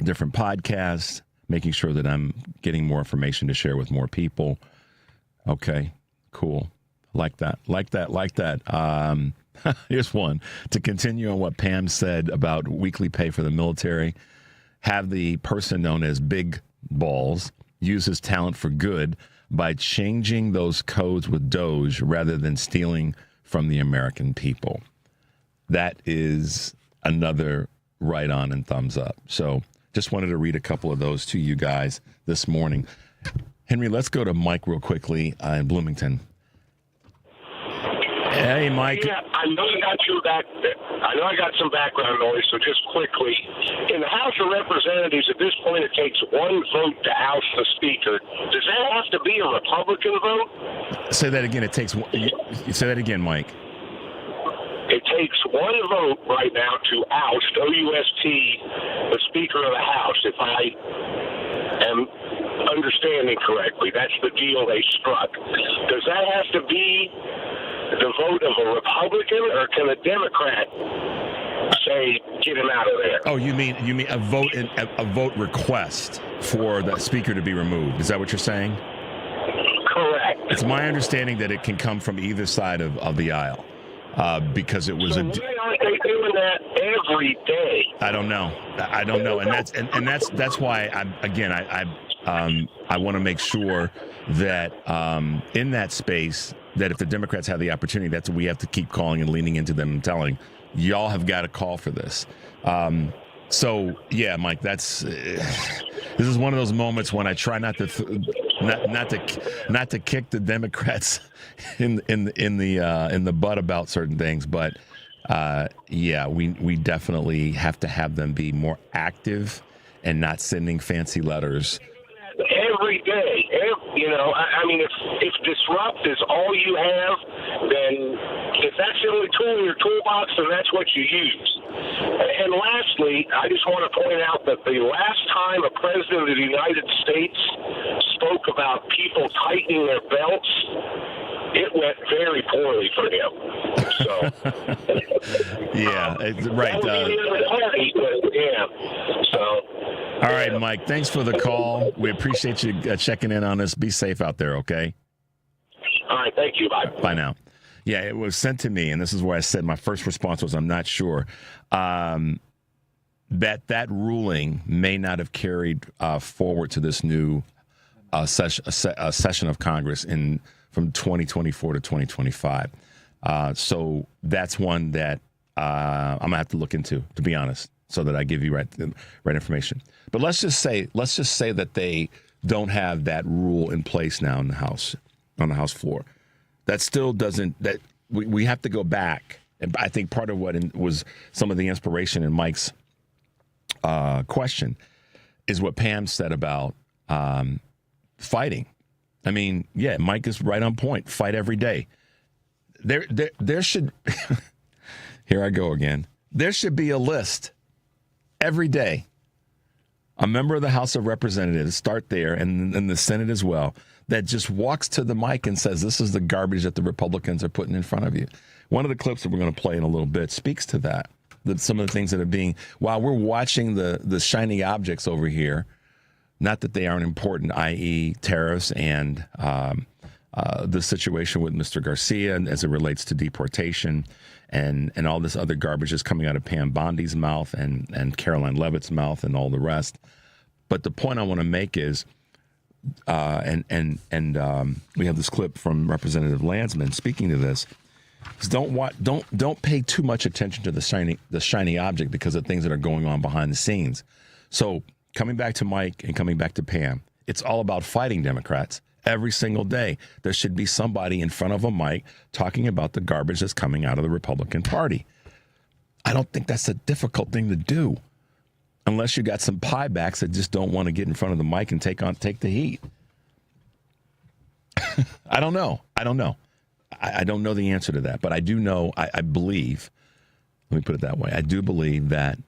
[SPEAKER 13] different podcasts, making sure that I'm getting more information to share with more people. Okay. Cool. Like that. Here's one. To continue on what Pam said about weekly pay for the military, have the person known as Big Balls use his talent for good by changing those codes with Doge rather than stealing from the American people. That is another right on and thumbs up. So just wanted to read a couple of those to you guys this morning. Henry, let's go to Mike real quickly in Bloomington. Hey, Mike.
[SPEAKER 20] Yeah, I know I got you back. I know I got some background noise, so just quickly. In the House of Representatives, at this point, it takes one vote to oust the Speaker. Does that have to be a Republican vote?
[SPEAKER 13] Say that again. Say that again, Mike.
[SPEAKER 20] It takes one vote right now to oust, O-U-S-T, the Speaker of the House, if I am understanding correctly. That's the deal they struck. Does that have to be the vote of a Republican, or can a Democrat say get him out of there?
[SPEAKER 13] Oh, you mean a vote request for the Speaker to be removed? Is that what you're saying?
[SPEAKER 20] Correct.
[SPEAKER 13] It's my understanding that it can come from either side of the aisle, because it was
[SPEAKER 20] so why aren't they doing that every day?
[SPEAKER 13] I don't know, and that's why I want to make sure that in that space, that if the Democrats have the opportunity, that's what we have to keep calling and leaning into them and telling, y'all have got to call for this. So yeah, Mike, this is one of those moments when I try not to kick the Democrats in the butt about certain things, but we definitely have to have them be more active and not sending fancy letters.
[SPEAKER 20] Every day, if disrupt is all you have, then if that's the only tool in your toolbox, then that's what you use. And lastly, I just want to point out that the last time a president of the United States spoke about people tightening their belts, it went very poorly for him. So,
[SPEAKER 13] yeah, right.
[SPEAKER 20] That would be the other party, but yeah. So.
[SPEAKER 13] All right, Mike, thanks for the call. We appreciate you checking in on us. Be safe out there, okay?
[SPEAKER 20] All right, thank you. Bye.
[SPEAKER 13] Bye now. Yeah, it was sent to me, and this is where I said my first response was I'm not sure. That ruling may not have carried forward to this new session of Congress from 2024 to 2025. So that's one that I'm gonna have to look into, to be honest, so that I give you right information. But let's just say that they don't have that rule in place now in the House, on the House floor. That still doesn't. That we have to go back, and I think part of what was some of the inspiration in Mike's question is what Pam said about fighting. I mean, yeah, Mike is right on point. Fight every day. There should. Here I go again. There should be a list every day. A member of the House of Representatives, start there, and the Senate as well, that just walks to the mic and says, this is the garbage that the Republicans are putting in front of you. One of the clips that we're going to play in a little bit speaks to that. Some of the things that are being, while we're watching the shiny objects over here, not that they aren't important, i.e. tariffs and the situation with Mr. Garcia as it relates to deportation and all this other garbage is coming out of Pam Bondi's mouth and Caroline Leavitt's mouth and all the rest. But the point I want to make is, we have this clip from Representative Landsman speaking to this. Is don't pay too much attention to the shiny object because of things that are going on behind the scenes. So coming back to Mike and coming back to Pam, it's all about fighting Democrats. Every single day, there should be somebody in front of a mic talking about the garbage that's coming out of the Republican Party. I don't think that's a difficult thing to do, unless you got some piebacks that just don't want to get in front of the mic and take the heat. I don't know. I don't know the answer to that, but I do know. I believe. Let me put it that way. I do believe that.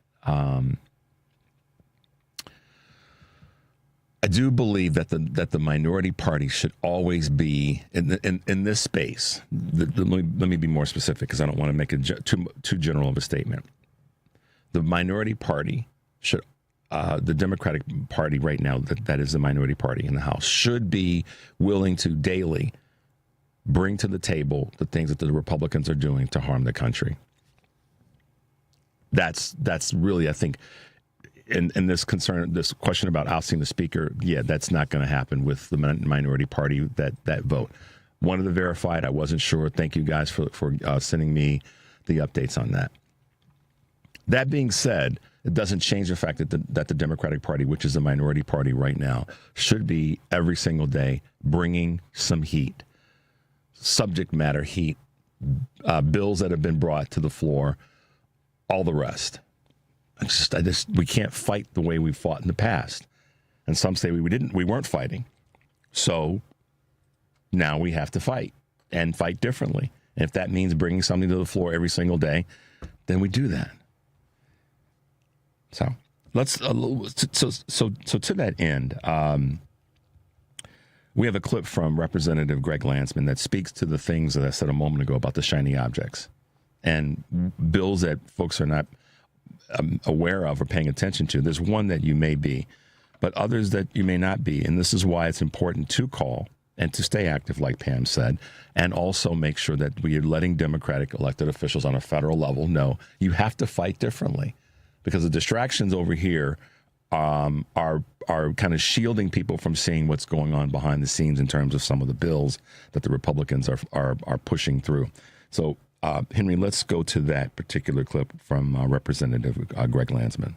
[SPEAKER 13] I do believe that the minority party should always be in this space. Let me be more specific because I don't want to make too general of a statement. The minority party should, the Democratic Party right now, that is the minority party in the House, should be willing to daily bring to the table the things that the Republicans are doing to harm the country. That's really, I think. And this question about ousting the speaker, yeah, that's not going to happen with the minority party, that vote. Wanted to verify it. I wasn't sure. Thank you guys for sending me the updates on that. That being said, it doesn't change the fact that the Democratic Party, which is the minority party right now, should be every single day bringing some heat, subject matter heat, bills that have been brought to the floor, all the rest. We can't fight the way we fought in the past. And some say we weren't fighting. So now we have to fight and fight differently. And if that means bringing something to the floor every single day, then we do that. So let's, so to that end, we have a clip from Representative Greg Landsman that speaks to the things that I said a moment ago about the shiny objects and bills that folks are not aware of or paying attention to. There's one that you may be, but others that you may not be. And this is why it's important to call and to stay active, like Pam said, and also make sure that we are letting Democratic elected officials on a federal level know you have to fight differently, because the distractions over here are kind of shielding people from seeing what's going on behind the scenes in terms of some of the bills that the Republicans are pushing through. So Henry, let's go to that particular clip from Representative Greg Landsman.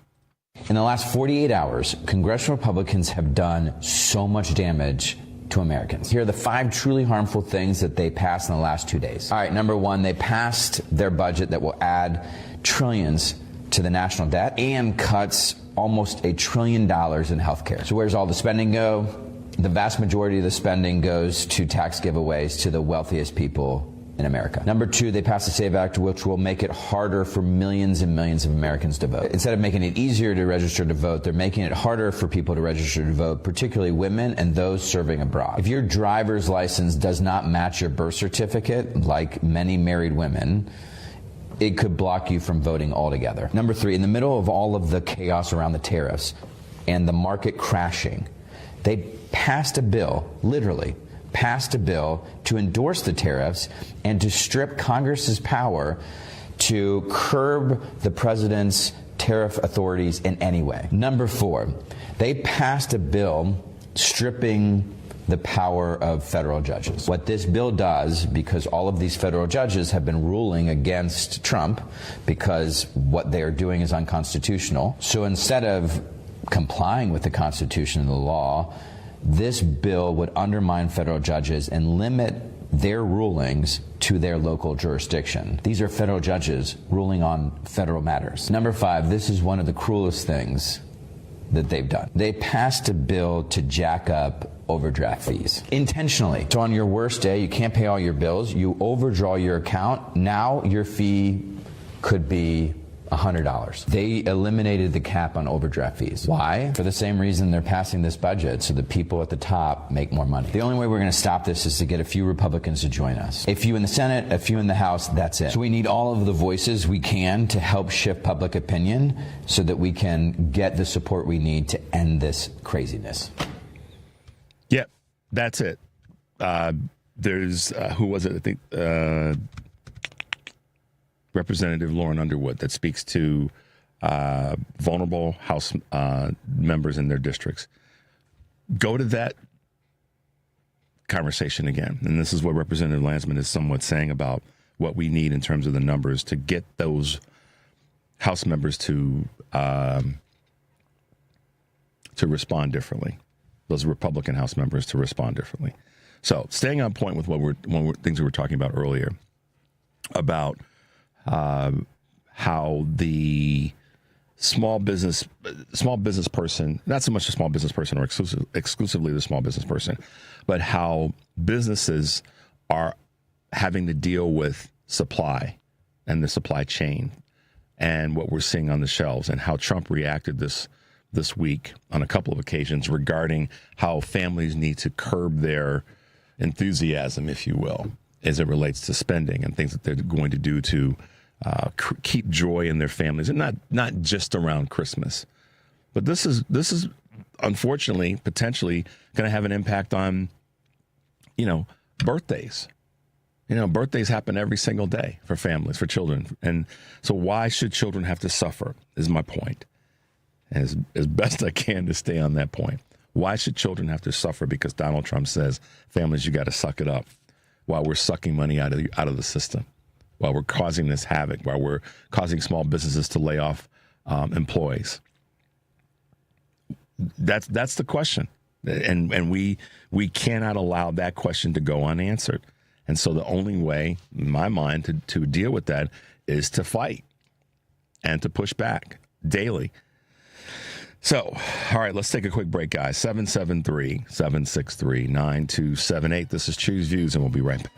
[SPEAKER 21] In the last 48 hours, congressional Republicans have done so much damage to Americans. Here are the 5 truly harmful things that they passed in the last 2 days. All right, number 1, they passed their budget that will add trillions to the national debt and cuts almost $1 trillion in health care. So where's all the spending go? The vast majority of the spending goes to tax giveaways to the wealthiest people in America. Number 2, they passed the SAVE Act, which will make it harder for millions and millions of Americans to vote. Instead of making it easier to register to vote, they're making it harder for people to register to vote, particularly women and those serving abroad. If your driver's license does not match your birth certificate, like many married women, it could block you from voting altogether. Number 3, in the middle of all of the chaos around the tariffs and the market crashing, they passed a bill, literally, passed a bill to endorse the tariffs and to strip Congress's power to curb the president's tariff authorities in any way. Number 4, they passed a bill stripping the power of federal judges. What this bill does, because all of these federal judges have been ruling against Trump because what they are doing is unconstitutional. So instead of complying with the Constitution and the law, this bill would undermine federal judges and limit their rulings to their local jurisdiction. These are federal judges ruling on federal matters. Number 5, this is one of the cruelest things that they've done. They passed a bill to jack up overdraft fees intentionally. So on your worst day, you can't pay all your bills, you overdraw your account, now your fee could be $100. They eliminated the cap on overdraft fees. Why? For the same reason they're passing this budget, so the people at the top make more money. The only way we're going to stop this is to get a few Republicans to join us. A few in the Senate, a few in the House, that's it. So we need all of the voices we can to help shift public opinion so that we can get the support we need to end this craziness.
[SPEAKER 13] Yep, that's it. There's, who was it? I think Representative Lauren Underwood that speaks to vulnerable House members in their districts. Go to that conversation again. And this is what Representative Landsman is somewhat saying about what we need in terms of the numbers to get those House members to respond differently. Those Republican House members to respond differently. So staying on point with things we were talking about earlier about how the small business person, not so much the small business person or exclusively the small business person, but how businesses are having to deal with supply and the supply chain and what we're seeing on the shelves, and how Trump reacted this week on a couple of occasions regarding how families need to curb their enthusiasm, if you will, as it relates to spending and things that they're going to do to keep joy in their families, and not just around Christmas. But this is unfortunately potentially going to have an impact on, birthdays. Birthdays happen every single day for families, for children. And so why should children have to suffer is my point. As best I can to stay on that point. Why should children have to suffer because Donald Trump says, families, you got to suck it up, while we're sucking money out of the system, while we're causing this havoc, while we're causing small businesses to lay off employees? That's the question. And we cannot allow that question to go unanswered. And so the only way, in my mind, to deal with that is to fight and to push back daily. So, all right, let's take a quick break, guys. 773-763-9278. This is Choose Views, and we'll be right back.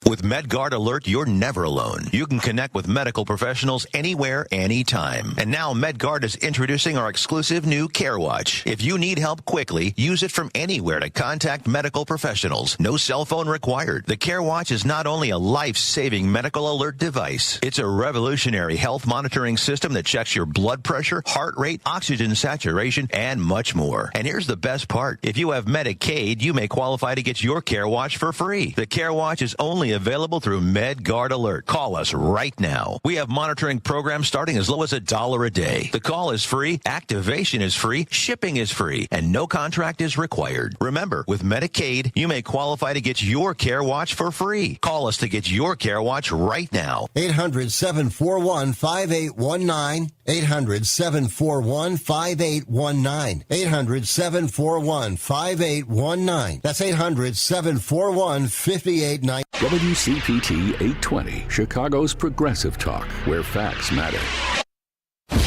[SPEAKER 1] With MedGuard Alert, you're never alone. You can connect with medical professionals anywhere, anytime. And now MedGuard is introducing our exclusive new Care Watch. If you need help quickly, use it from anywhere to contact medical professionals. No cell phone required. The Care Watch is not only a life-saving medical alert device, it's a revolutionary health monitoring system that checks your blood pressure, heart rate, oxygen saturation, and much more. And here's the best part. If you have Medicaid, you may qualify to get your Care Watch for free. The Care Watch is only available through MedGuard Alert. Call us right now. We have monitoring programs starting as low as $1 a day. The call is free, activation is free, shipping is free, and no contract is required. Remember, with Medicaid, you may qualify to get your Care Watch for free. Call us to get your Care Watch right now.
[SPEAKER 22] 800-741-5819. 800-741-5819. 800-741-5819. That's 800-741-5819.
[SPEAKER 9] WCPT 820, Chicago's Progressive Talk, where facts matter.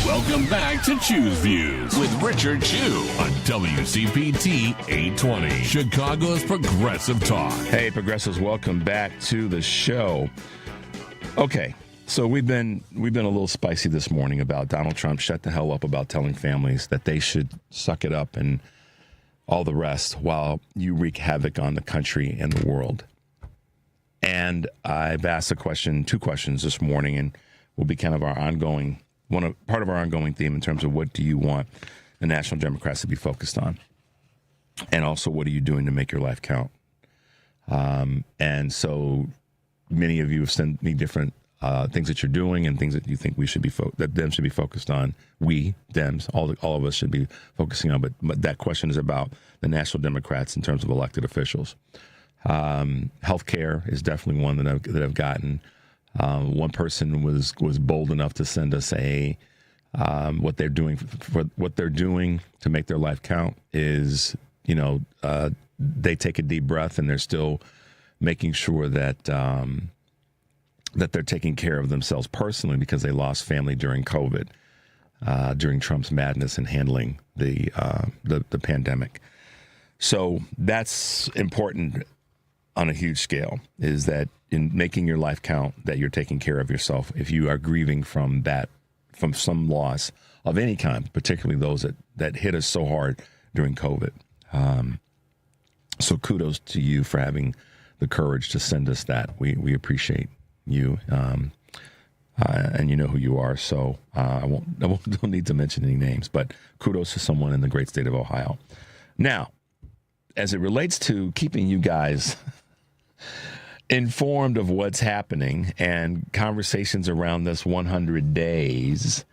[SPEAKER 2] Welcome back to Choose Views with Richard Chew on WCPT 820, Chicago's Progressive Talk.
[SPEAKER 13] Hey, progressives, welcome back to the show. Okay, so we've been a little spicy this morning about Donald Trump shut the hell up about telling families that they should suck it up and all the rest while you wreak havoc on the country and the world. And I've asked two questions this morning, and will be kind of our ongoing part of our ongoing theme in terms of what do you want the National Democrats to be focused on, and also what are you doing to make your life count. And so many of you have sent me different things that you're doing and things that you think we should be that Dems should be focused on. We Dems, all of us should be focusing on. But that question is about the National Democrats in terms of elected officials. Healthcare is definitely one that I've gotten. One person was bold enough to send us what they're doing to make their life count is, they take a deep breath and they're still making sure that that they're taking care of themselves personally because they lost family during COVID, during Trump's madness in handling the pandemic. So that's important on a huge scale, is that in making your life count, that you're taking care of yourself if you are grieving from some loss of any kind, particularly those that hit us so hard during COVID. So kudos to you for having the courage to send us that. We appreciate you, and you know who you are. So don't need to mention any names, but kudos to someone in the great state of Ohio. Now, as it relates to keeping you guys informed of what's happening and conversations around this 100 days,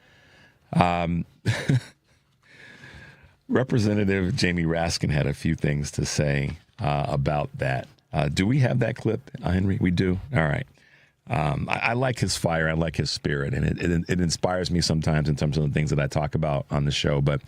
[SPEAKER 13] Representative Jamie Raskin had a few things to say about that. Do we have that clip, Henry? We do? All right. I like his fire. I like his spirit, and it inspires me sometimes in terms of the things that I talk about on the show. But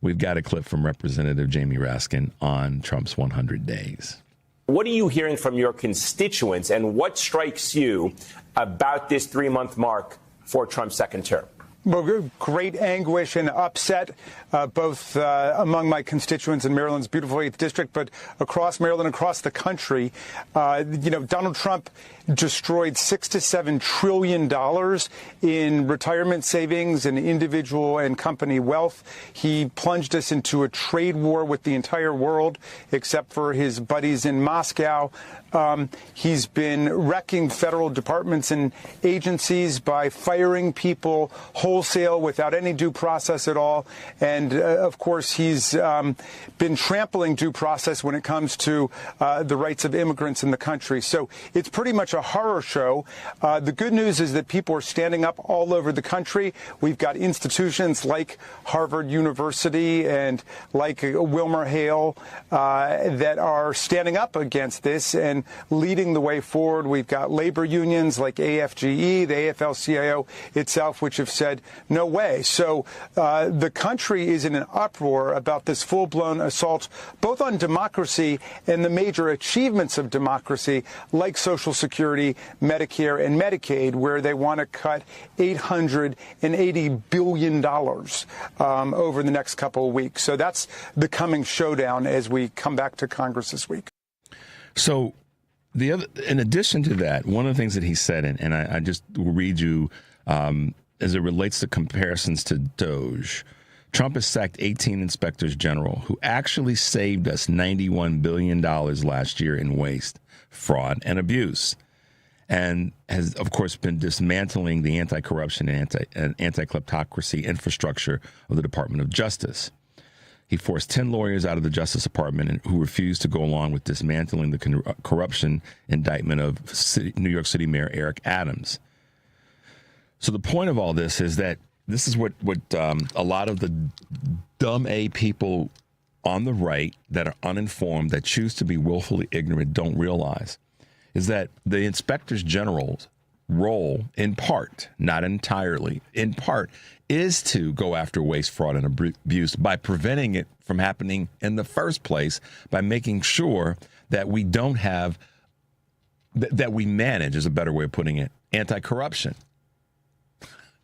[SPEAKER 13] we've got a clip from Representative Jamie Raskin on Trump's 100 days.
[SPEAKER 4] What are you hearing from your constituents, and what strikes you about this 3-month mark for Trump's second term?
[SPEAKER 5] Well, great anguish and upset, both among my constituents in Maryland's beautiful 8th district, but across Maryland, across the country. Donald Trump destroyed $6 to $7 trillion in retirement savings and individual and company wealth. He plunged us into a trade war with the entire world, except for his buddies in Moscow. He's been wrecking federal departments and agencies by firing people wholesale without any due process at all. And, of course, he's been trampling due process when it comes to the rights of immigrants in the country. So it's pretty much a horror show. The good news is that people are standing up all over the country. We've got institutions like Harvard University and like WilmerHale that are standing up against this and leading the way forward. We've got labor unions like AFGE, the AFL-CIO itself, which have said no way. So the country is in an uproar about this full-blown assault, both on democracy and the major achievements of democracy, like Social Security, Medicare, and Medicaid, where they want to cut $880 billion over the next couple of weeks. So that's the coming showdown as we come back to Congress this week.
[SPEAKER 13] So in addition to that, one of the things that he said, and I just will read you as it relates to comparisons to DOJ, Trump has sacked 18 inspectors general who actually saved us $91 billion last year in waste, fraud, and abuse, and has, of course, been dismantling the anti-corruption and anti-kleptocracy infrastructure of the Department of Justice. He forced 10 lawyers out of the Justice Department who refused to go along with dismantling the corruption indictment of New York City Mayor Eric Adams. So the point of all this is that this is what a lot of the dumb A people on the right that are uninformed, that choose to be willfully ignorant, don't realize, is that the inspectors general's role, in part, not entirely, in part, is to go after waste, fraud, and abuse by preventing it from happening in the first place, by making sure that we don't have, that we manage, is a better way of putting it, anti-corruption.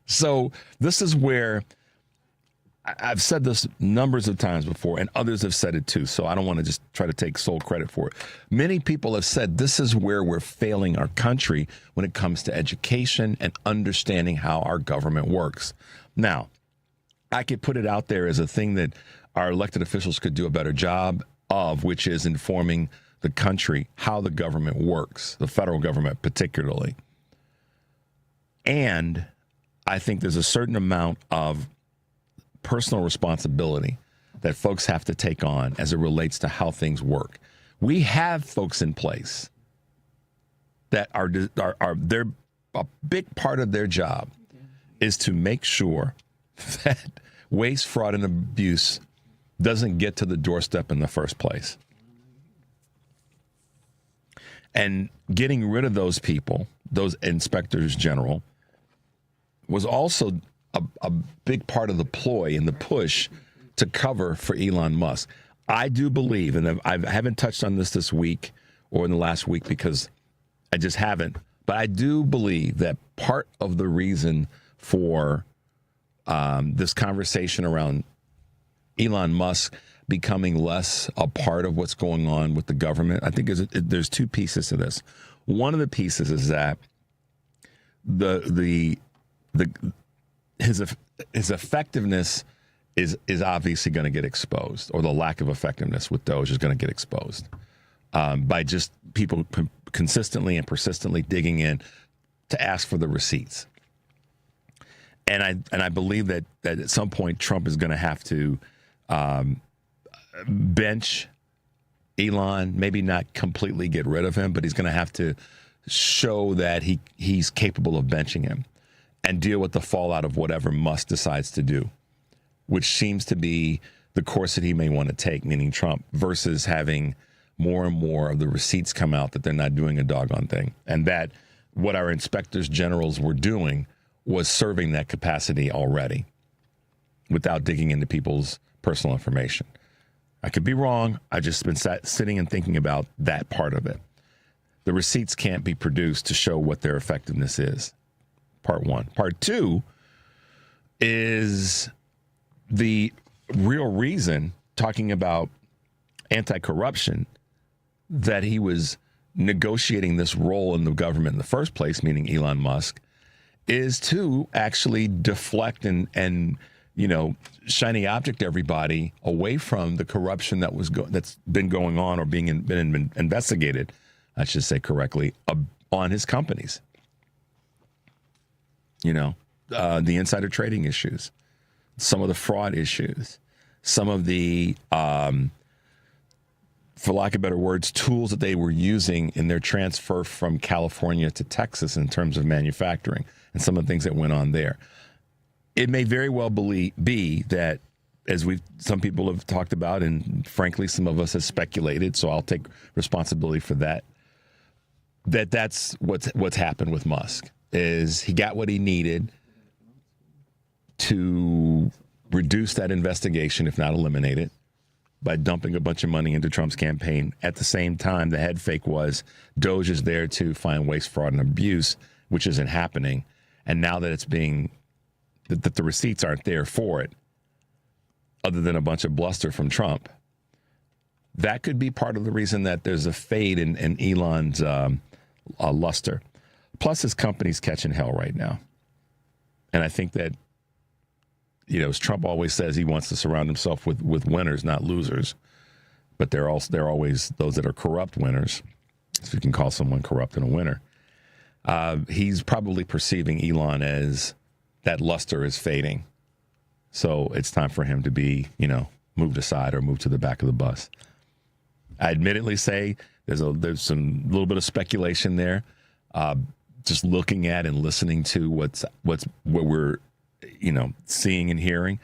[SPEAKER 13] So this is where I've said this numbers of times before, and others have said it too, so I don't want to just try to take sole credit for it. Many people have said this is where we're failing our country when it comes to education and understanding how our government works. Now, I could put it out there as a thing that our elected officials could do a better job of, which is informing the country how the government works, the federal government particularly. And I think there's a certain amount of personal responsibility that folks have to take on as it relates to how things work. We have folks in place that are a big part of their job is to make sure that waste, fraud, and abuse doesn't get to the doorstep in the first place. And getting rid of those people, those inspectors general, was also a big part of the ploy and the push to cover for Elon Musk. I do believe, and I haven't touched on this week or in the last week because I just haven't, but I do believe that part of the reason for this conversation around Elon Musk becoming less a part of what's going on with the government, I think there's two pieces to this. One of the pieces is that his effectiveness is obviously going to get exposed, or the lack of effectiveness with Doge is going to get exposed by just people consistently and persistently digging in to ask for the receipts. And I believe that at some point Trump is going to have to bench Elon, maybe not completely get rid of him, but he's going to have to show that he's capable of benching him and deal with the fallout of whatever Musk decides to do, which seems to be the course that he may want to take, meaning Trump, versus having more and more of the receipts come out that they're not doing a doggone thing. And that what our inspectors generals were doing was serving that capacity already without digging into people's personal information. I could be wrong. I've just been sitting and thinking about that part of it. The receipts can't be produced to show what their effectiveness is. Part one. Part two is the real reason, talking about anti-corruption, that he was negotiating this role in the government in the first place, meaning Elon Musk, is to actually deflect and shiny object everybody away from the corruption that's been going on or been investigated, I should say correctly, on his companies. The insider trading issues, some of the fraud issues, some of the, for lack of better words, tools that they were using in their transfer from California to Texas in terms of manufacturing and some of the things that went on there. It may very well be that, as some people have talked about, and frankly, some of us have speculated, so I'll take responsibility for that, that's what's happened with Musk, is he got what he needed to reduce that investigation, if not eliminate it, by dumping a bunch of money into Trump's campaign. At the same time, the head fake was Doge is there to find waste, fraud, and abuse, which isn't happening. And now that that the receipts aren't there for it, other than a bunch of bluster from Trump, that could be part of the reason that there's a fade in Elon's luster. Plus, his company's catching hell right now. And I think that, as Trump always says, he wants to surround himself with winners, not losers. But there are always those that are corrupt winners, if you can call someone corrupt and a winner. He's probably perceiving Elon as that luster is fading. So it's time for him to be, moved aside or moved to the back of the bus. I admittedly say there's some little bit of speculation there. Just looking at and listening to what we're, seeing and hearing,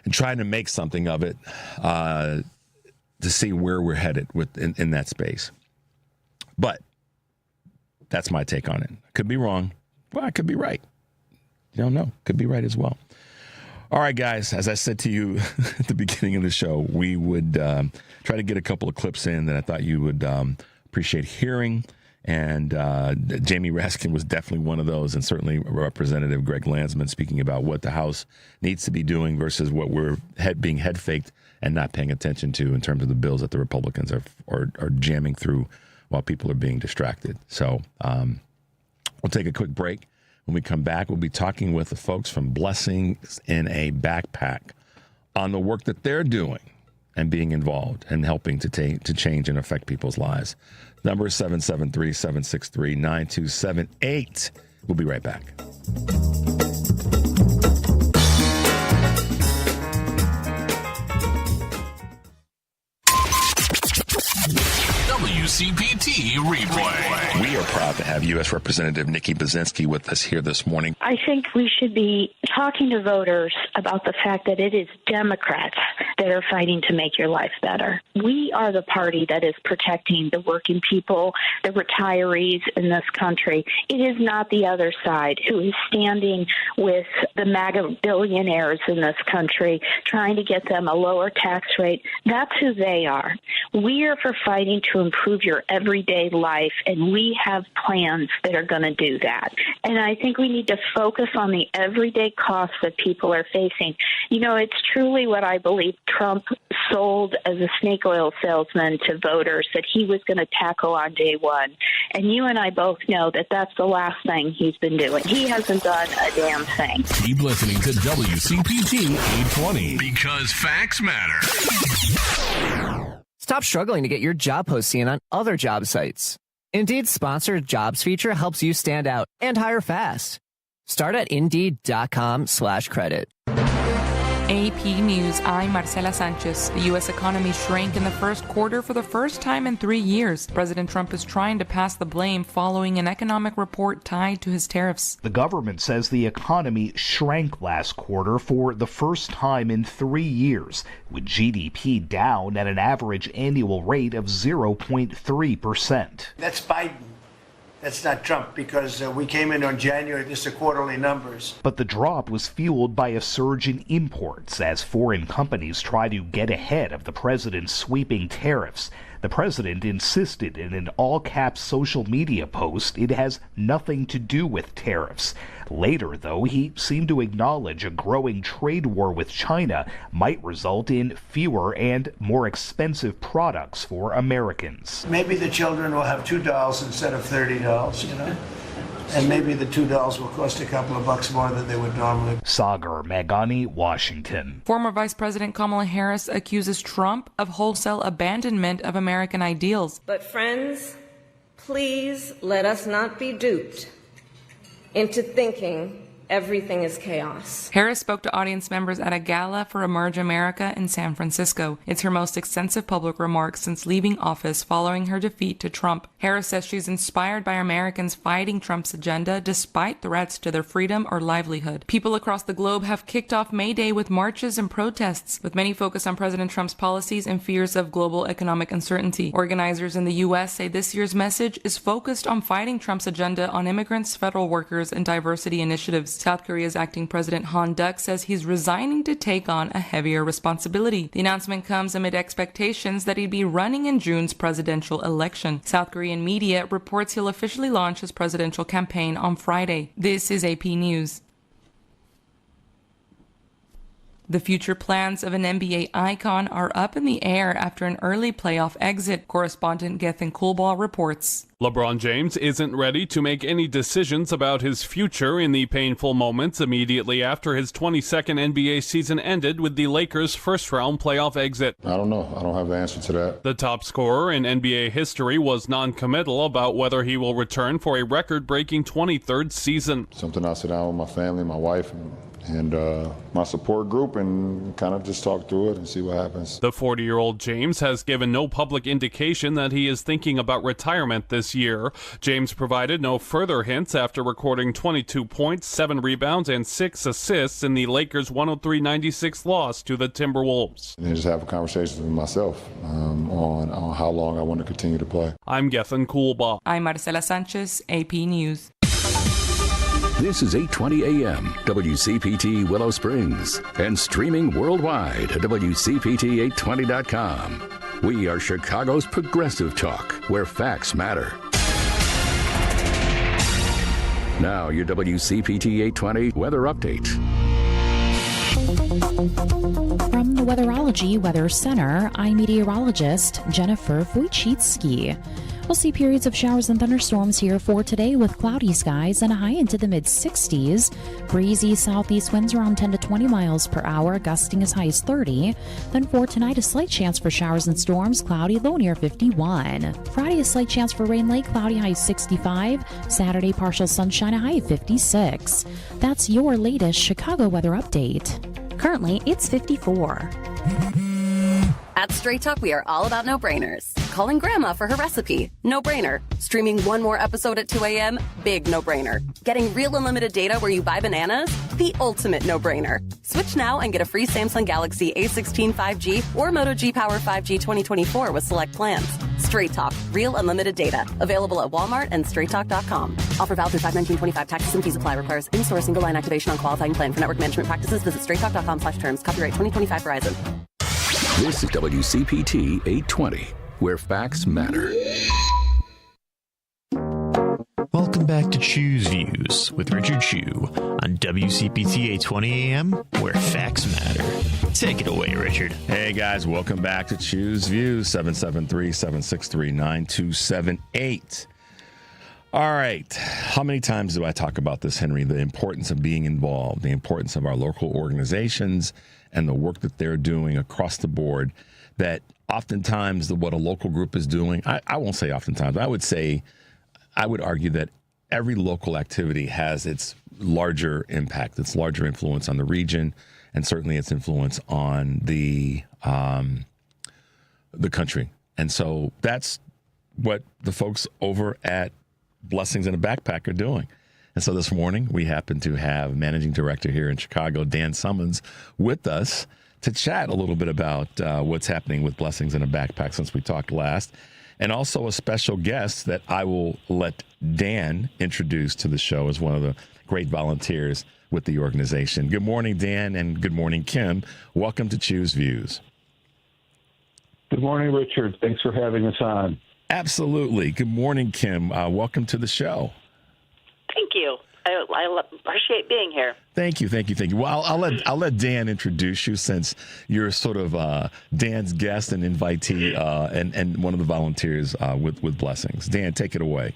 [SPEAKER 13] and trying to make something of it to see where we're headed in that space. But that's my take on it. Could be wrong. Well, I could be right. You don't know. Could be right as well. All right, guys, as I said to you at the beginning of the show, we would try to get a couple of clips in that I thought you would appreciate hearing. And Jamie Raskin was definitely one of those, and certainly Representative Greg Landsman speaking about what the House needs to be doing versus what we're being head faked and not paying attention to in terms of the bills that the Republicans are jamming through while people are being distracted. So we'll take a quick break. When we come back, we'll be talking with the folks from Blessings in a Backpack on the work that they're doing and being involved and helping to change and affect people's lives. Number is 773-763-9278. We'll be right back.
[SPEAKER 11] WCPT replay.
[SPEAKER 13] We are proud to have U.S. Representative Nikki Baczynski with us here this morning.
[SPEAKER 6] I think we should be talking to voters about the fact that it is Democrats that are fighting to make your life better. We are the party that is protecting the working people, the retirees in this country. It is not the other side who is standing with the MAGA billionaires in this country, trying to get them a lower tax rate. That's who they are. We are for fighting to improve your everyday life, and we have plans that are going to do that. And I think we need to focus on the everyday costs that people are facing. You know, it's truly what I believe Trump sold as a snake oil salesman to voters that he was going to tackle on day one. And you and I both know that that's the last thing he's been doing. He hasn't done a damn thing.
[SPEAKER 2] Keep listening to WCPT 820 because facts matter.
[SPEAKER 8] Stop struggling to get your job post seen on other job sites. Indeed's sponsored jobs feature helps you stand out and hire fast. Start at Indeed.com/credit.
[SPEAKER 3] AP News, I'm Marcela Sanchez. The U.S. economy shrank in the first quarter for the first time in 3 years. President Trump is trying to pass the blame following an economic report tied to his tariffs.
[SPEAKER 23] The government says the economy shrank last quarter for the first time in 3 years, with GDP down at an average annual rate of 0.3%.
[SPEAKER 24] That's Biden. That's not Trump, because we came in on January, this is quarterly numbers.
[SPEAKER 23] But the drop was fueled by a surge in imports as foreign companies try to get ahead of the president's sweeping tariffs. The president insisted in an all-caps social media post it has nothing to do with tariffs. Later, though, he seemed to acknowledge a growing trade war with China might result in fewer and more expensive products for Americans.
[SPEAKER 24] Maybe the children will have $2 instead of $30, you know? And maybe the $2 will cost a couple of bucks more than they would normally.
[SPEAKER 23] Sagar Meghani, Washington.
[SPEAKER 3] Former Vice President Kamala Harris accuses Trump of wholesale abandonment of American ideals.
[SPEAKER 25] But friends, please let us not be duped into thinking everything is chaos.
[SPEAKER 3] Harris spoke to audience members at a gala for Emerge America in San Francisco. It's her most extensive public remark since leaving office following her defeat to Trump. Harris says she's inspired by Americans fighting Trump's agenda despite threats to their freedom or livelihood. People across the globe have kicked off May Day with marches and protests, with many focused on President Trump's policies and fears of global economic uncertainty. Organizers in the U.S. say this year's message is focused on fighting Trump's agenda on immigrants, federal workers, and diversity initiatives. South Korea's acting President Han Duck says he's resigning to take on a heavier responsibility. The announcement comes amid expectations that he'd be running in June's presidential election. South Korean media reports he'll officially launch his presidential campaign on Friday. This is AP News. The future plans of an NBA icon are up in the air after an early playoff exit, correspondent Gethin Coolball reports.
[SPEAKER 7] LeBron James isn't ready to make any decisions about his future in the painful moments immediately after his 22nd NBA season ended with the Lakers' first-round playoff exit.
[SPEAKER 26] I don't know. I don't have the answer to that.
[SPEAKER 7] The top scorer in NBA history was non-committal about whether he will return for a record-breaking 23rd season.
[SPEAKER 26] Something I'll sit down with my family, my wife, and my support group and kind of just talk through it and see what happens.
[SPEAKER 7] The 40-year-old James has given no public indication that he is thinking about retirement this year. James provided no further hints after recording 22 points, 7 rebounds, and 6 assists in the Lakers' 103-96 loss to the Timberwolves.
[SPEAKER 26] And just have a conversation with myself on how long I want to continue to play.
[SPEAKER 7] I'm Gethin Coolbaugh.
[SPEAKER 3] I'm Marcela Sanchez, AP News.
[SPEAKER 9] This is 820 AM, WCPT Willow Springs, and streaming worldwide at WCPT820.com. We are Chicago's progressive talk, where facts matter. Now, your WCPT 820 weather update.
[SPEAKER 10] From the Weatherology Weather Center, I'm meteorologist Jennifer Wojcicki. We'll see periods of showers and thunderstorms here for today with cloudy skies and a high into the mid-60s. Breezy southeast winds around 10 to 20 miles per hour, gusting as high as 30. Then for tonight, a slight chance for showers and storms, cloudy, low near 51. Friday, a slight chance for rain late, cloudy, high 65. Saturday, partial sunshine, a high of 56. That's your latest Chicago weather update. Currently, it's 54.
[SPEAKER 27] At Straight Talk, we are all about no-brainers.
[SPEAKER 12] calling Grandma for her recipe. No-brainer. Streaming one more episode at 2 a.m.? Big no-brainer. Getting real unlimited data where you buy bananas? The ultimate no-brainer. Switch now and get a free Samsung Galaxy A16 5G or Moto G Power 5G 2024 with select plans. Straight Talk. Real unlimited data. Available at Walmart and straighttalk.com. Offer valid through 5/19/25. Taxes and fees apply. Requires in-store single line activation on qualifying plan. For network management practices, visit straighttalk.com/terms. Copyright 2025 Verizon.
[SPEAKER 9] This is WCPT 820, where facts matter.
[SPEAKER 14] Welcome back to Choose Views with Richard Chu on WCPT 820 AM, where facts matter. Take it away, Richard.
[SPEAKER 13] Hey, guys. Welcome back to Choose Views, 773-763-9278. All right. How many times do I talk about this, Henry? The importance of being involved, the importance of our local organizations and the work that they're doing across the board, that oftentimes what a local group is doing, I won't say oftentimes, I would argue that every local activity has its larger impact, its larger influence on the region, and certainly its influence on the country. And so that's what the folks over at Blessings in a Backpack are doing. And so this morning, we happen to have Managing Director here in Chicago, Dan Summins, with us to chat a little bit about what's happening with Blessings in a Backpack since we talked last, and also a special guest that I will let Dan introduce to the show as one of the great volunteers with the organization. Good morning, Dan, and good morning, Kim. Welcome to Choose Views.
[SPEAKER 15] Good morning, Richard. Thanks for having us on.
[SPEAKER 13] Absolutely. Good morning, Kim. Welcome to the show.
[SPEAKER 16] Thank you. I appreciate being here.
[SPEAKER 13] Thank you. Well, I'll let Dan introduce you, since you're sort of Dan's guest and invitee and one of the volunteers with Blessings. Dan, take it away.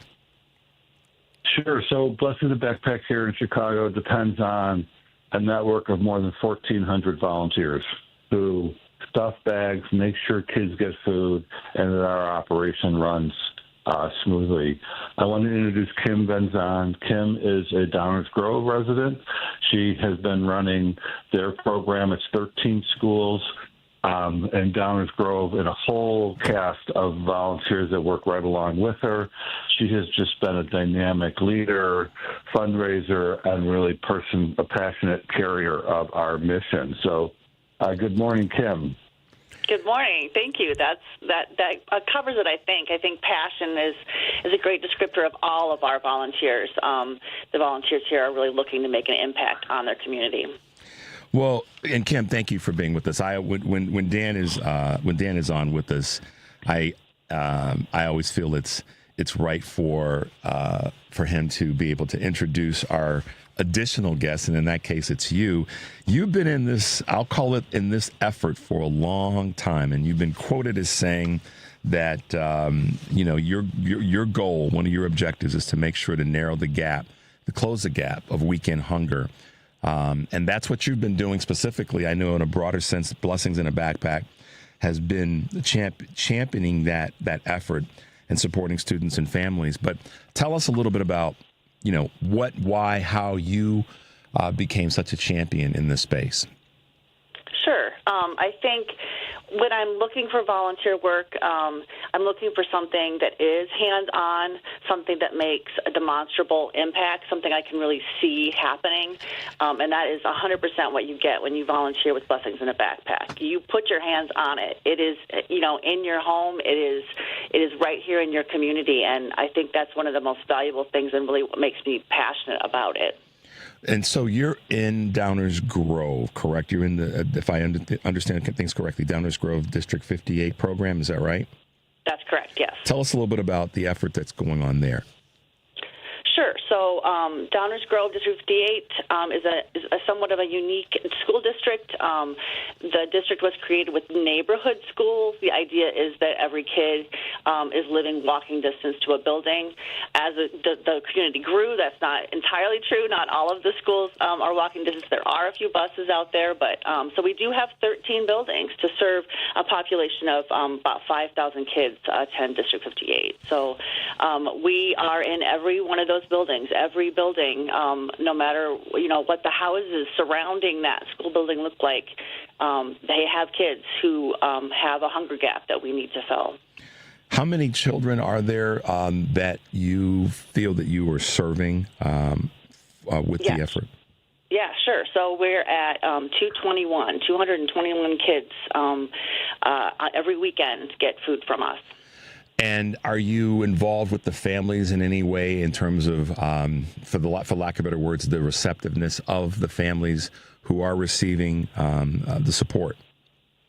[SPEAKER 15] Sure. So Blessings in a Backpack here in Chicago depends on a network of more than 1,400 volunteers who stuff bags, make sure kids get food, and that our operation runs smoothly. I want to introduce Kim Venzon. Kim is a Downers Grove resident. She has been running their program. It's 13 schools in Downers Grove and a whole cast of volunteers that work right along with her. She has just been a dynamic leader, fundraiser, and really a passionate carrier of our mission. So good morning, Kim.
[SPEAKER 16] Good morning. Thank you. That covers it, I think. I think passion is a great descriptor of all of our volunteers. The volunteers here are really looking to make an impact on their community.
[SPEAKER 13] Well, and Kim, thank you for being with us. When Dan is on with us, I always feel it's right for him to be able to introduce our additional guests, and in that case, it's you. You've been in this, I'll call it, in this effort for a long time, and you've been quoted as saying that your goal, one of your objectives, is to make sure to narrow the gap, to close the gap of weekend hunger, and that's what you've been doing specifically. I know in a broader sense, Blessings in a Backpack has been championing that effort and supporting students and families. But tell us a little bit about what, why, how you became such a champion in this space.
[SPEAKER 16] Sure. I think when I'm looking for volunteer work, I'm looking for something that is hands-on, something that makes a demonstrable impact, something I can really see happening, and that is 100% what you get when you volunteer with Blessings in a Backpack. You put your hands on it. It is, in your home. It is right here in your community, and I think that's one of the most valuable things and really what makes me passionate about it.
[SPEAKER 13] And so you're in Downers Grove, correct? You're in the, if I understand things correctly, Downers Grove District 58 program. Is that right?
[SPEAKER 16] That's correct, yes.
[SPEAKER 13] Tell us a little bit about the effort that's going on there.
[SPEAKER 16] Sure. So Downers Grove District 58 is a somewhat of a unique school district. The district was created with neighborhood schools. The idea is that every kid is living walking distance to a building. As the community grew, that's not entirely true. Not all of the schools are walking distance. There are a few buses out there, but so we do have 13 buildings to serve a population of about 5,000 kids attend District 58. So we are in every one of those buildings. Every building, no matter what the houses surrounding that school building look like, they have kids who have a hunger gap that we need to fill.
[SPEAKER 13] How many children are there that you feel that you are serving with the effort?
[SPEAKER 16] Yeah, sure. So we're at 221 kids every weekend get food from us.
[SPEAKER 13] And are you involved with the families in any way in terms of, for lack of better words, the receptiveness of the families who are receiving the support?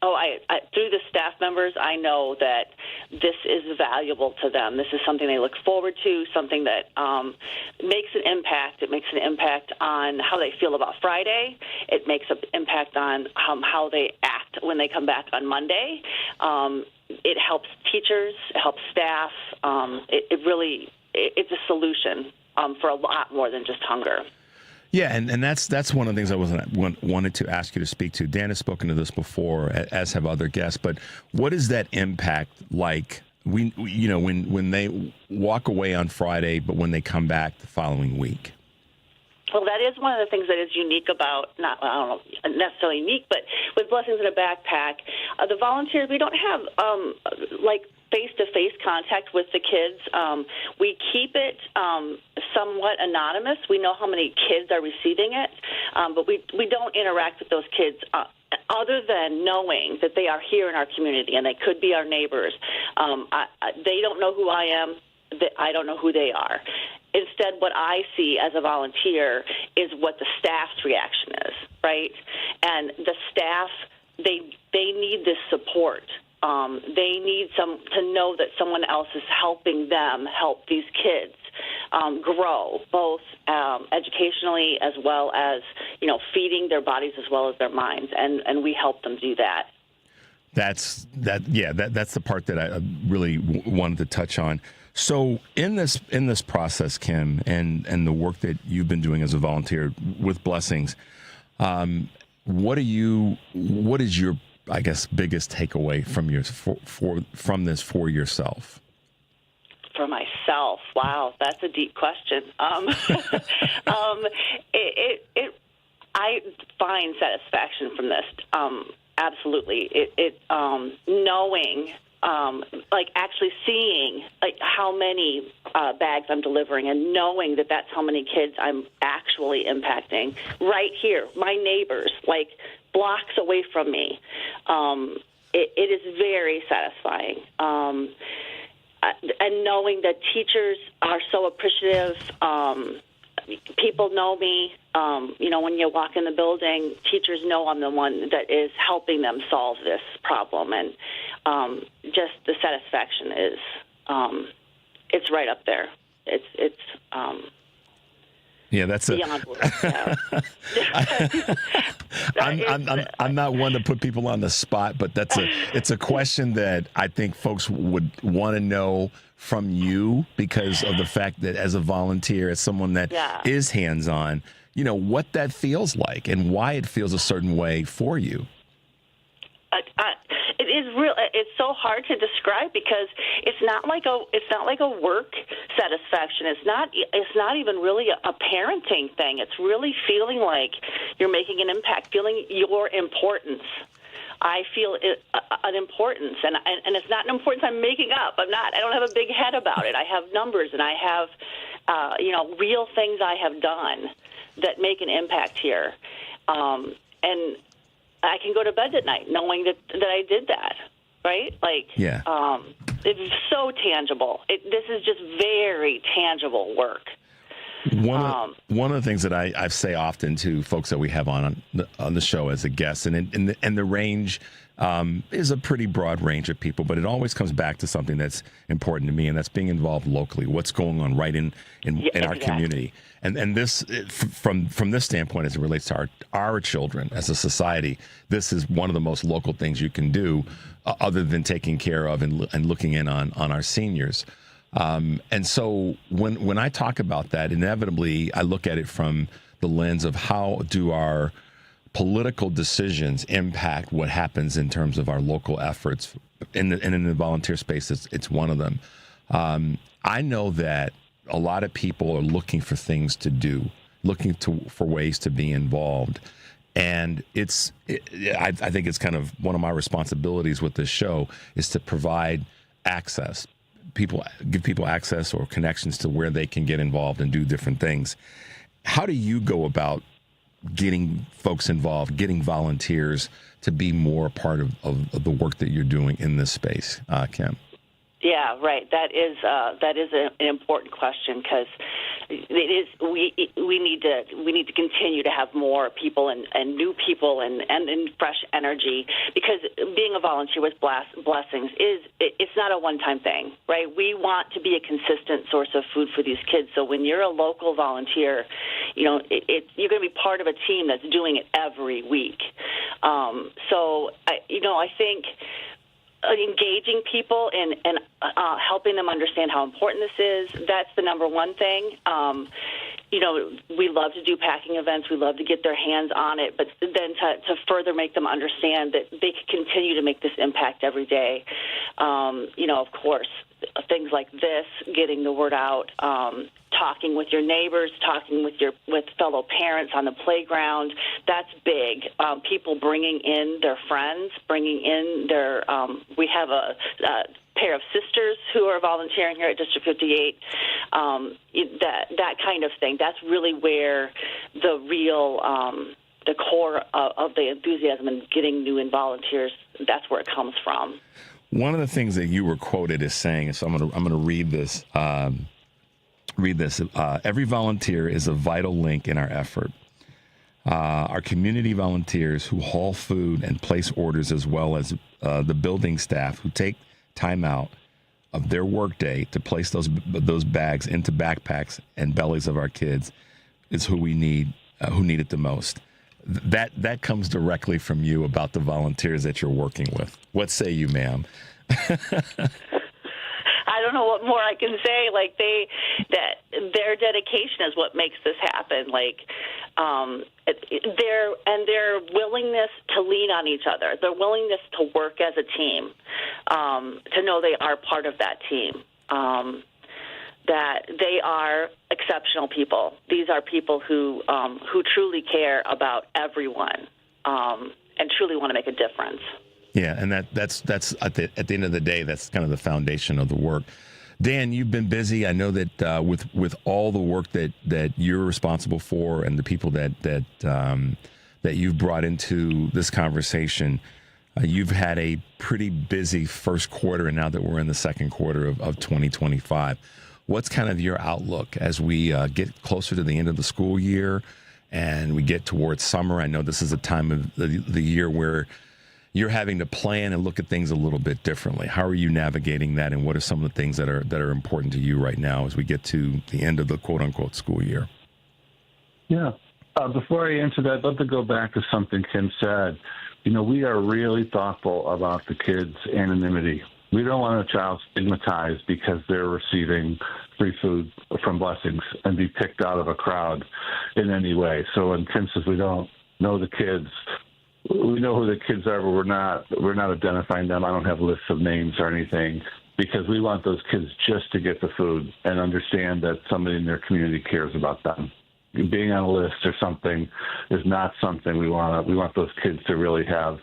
[SPEAKER 16] Oh, I through the staff members, I know that this is valuable to them. This is something they look forward to, something that makes an impact. It makes an impact on how they feel about Friday. It makes an impact on how they act when they come back on Monday. It helps teachers, it helps staff. It's a solution for a lot more than just hunger.
[SPEAKER 13] Yeah, and that's one of the things I wanted to ask you to speak to. Dan has spoken to this before, as have other guests. But what is that impact like? When they walk away on Friday, but when they come back the following week.
[SPEAKER 16] Well, that is one of the things that is unique about, I don't know, necessarily unique, but with Blessings in a Backpack, the volunteers, we don't have, face-to-face contact with the kids. We keep it somewhat anonymous. We know how many kids are receiving it, but we don't interact with those kids other than knowing that they are here in our community and they could be our neighbors. They don't know who I am. I don't know who they are. Instead, what I see as a volunteer is what the staff's reaction is, right? And the staff, they need this support. They need to know that someone else is helping them help these kids grow, both educationally as well as, feeding their bodies as well as their minds, and we help them do that.
[SPEAKER 13] That's the part that I really wanted to touch on. So in this process, Kim, and the work that you've been doing as a volunteer with Blessings, what is your, I guess, biggest takeaway from this for yourself?
[SPEAKER 16] For myself, wow, that's a deep question. I find satisfaction from this. Absolutely, knowing. Actually seeing how many bags I'm delivering and knowing that that's how many kids I'm actually impacting right here, my neighbors, blocks away from me. It is very satisfying. And knowing that teachers are so appreciative. People know me. When you walk in the building, teachers know I'm the one that is helping them solve this problem. And just the satisfaction is, it's right up there. It's
[SPEAKER 13] that's
[SPEAKER 16] beyond words.
[SPEAKER 13] I'm not one to put people on the spot, but it's a question that I think folks would want to know from you because of the fact that as a volunteer, as someone that is hands-on, what that feels like and why it feels a certain way for you.
[SPEAKER 16] It is real. It's so hard to describe because it's not like a work satisfaction. It's not even really a parenting thing. It's really feeling like you're making an impact, feeling your importance. I feel an importance, and it's not an importance I'm making up. I don't have a big head about it. I have numbers, and I have real things I have done that make an impact here, and I can go to bed at night knowing that I did that, right? It's so tangible. This is just very tangible work.
[SPEAKER 13] One of the things that I say often to folks that we have on the show as a guest, and the range is a pretty broad range of people, but it always comes back to something that's important to me, and that's being involved locally. What's going on right in our community, and this from this standpoint, as it relates to our children as a society, this is one of the most local things you can do, other than taking care of and looking in on our seniors. And so when I talk about that, inevitably I look at it from the lens of how do our political decisions impact what happens in terms of our local efforts. In the volunteer space, it's one of them. I know that a lot of people are looking for things to do, for ways to be involved. And I think it's kind of one of my responsibilities with this show is to provide access. Give people access or connections to where they can get involved and do different things. How do you go about getting folks involved, getting volunteers to be more a part of the work that you're doing in this space, Kim?
[SPEAKER 16] Yeah, right. That is an important question, because we need to continue to have more people and new people and fresh energy, because being a volunteer with Blessings it's not a one-time thing, right? We want to be a consistent source of food for these kids. So when you're a local volunteer, you're going to be part of a team that's doing it every week. So I think engaging people and helping them understand how important this is, that's the number one thing. We love to do packing events. We love to get their hands on it, but then to further make them understand that they can continue to make this impact every day. Of course, things like this, getting the word out, talking with your neighbors, talking with fellow parents on the playground, that's big. People bringing in their friends, bringing in their we have a pair of sisters who are volunteering here at District 58, that kind of thing. That's really where the real the core of the enthusiasm and getting new volunteers, that's where it comes from.
[SPEAKER 13] One of the things that you were quoted as saying, so I'm going to read this. Every volunteer is a vital link in our effort. Our community volunteers who haul food and place orders, as well as the building staff who take time out of their workday to place those bags into backpacks and bellies of our kids, is who we need, who need it the most. That comes directly from you about the volunteers that you're working with. What say you, ma'am?
[SPEAKER 16] I don't know what more I can say. That their dedication is what makes this happen. Their willingness to lean on each other, their willingness to work as a team, to know they are part of that team, that they are exceptional people. These are people who truly care about everyone and truly want to make a difference.
[SPEAKER 13] Yeah, and that's at the end of the day, that's kind of the foundation of the work. Dan, you've been busy. I know that with all the work that you're responsible for and the people that you've brought into this conversation, you've had a pretty busy first quarter, and now that we're in the second quarter of 2025. What's kind of your outlook as we get closer to the end of the school year and we get towards summer? I know this is a time of the year where you're having to plan and look at things a little bit differently. How are you navigating that, and what are some of the things that are important to you right now as we get to the end of the quote-unquote school year?
[SPEAKER 15] Yeah. Before I answer that, I'd love to go back to something Kim said. We are really thoughtful about the kids' anonymity. We don't want a child stigmatized because they're receiving free food from Blessings and be picked out of a crowd in any way. So when Kim says we don't know the kids, we know who the kids are, but we're not identifying them. I don't have lists of names or anything, because we want those kids just to get the food and understand that somebody in their community cares about them. Being on a list or something is not something we want. We want those kids to really have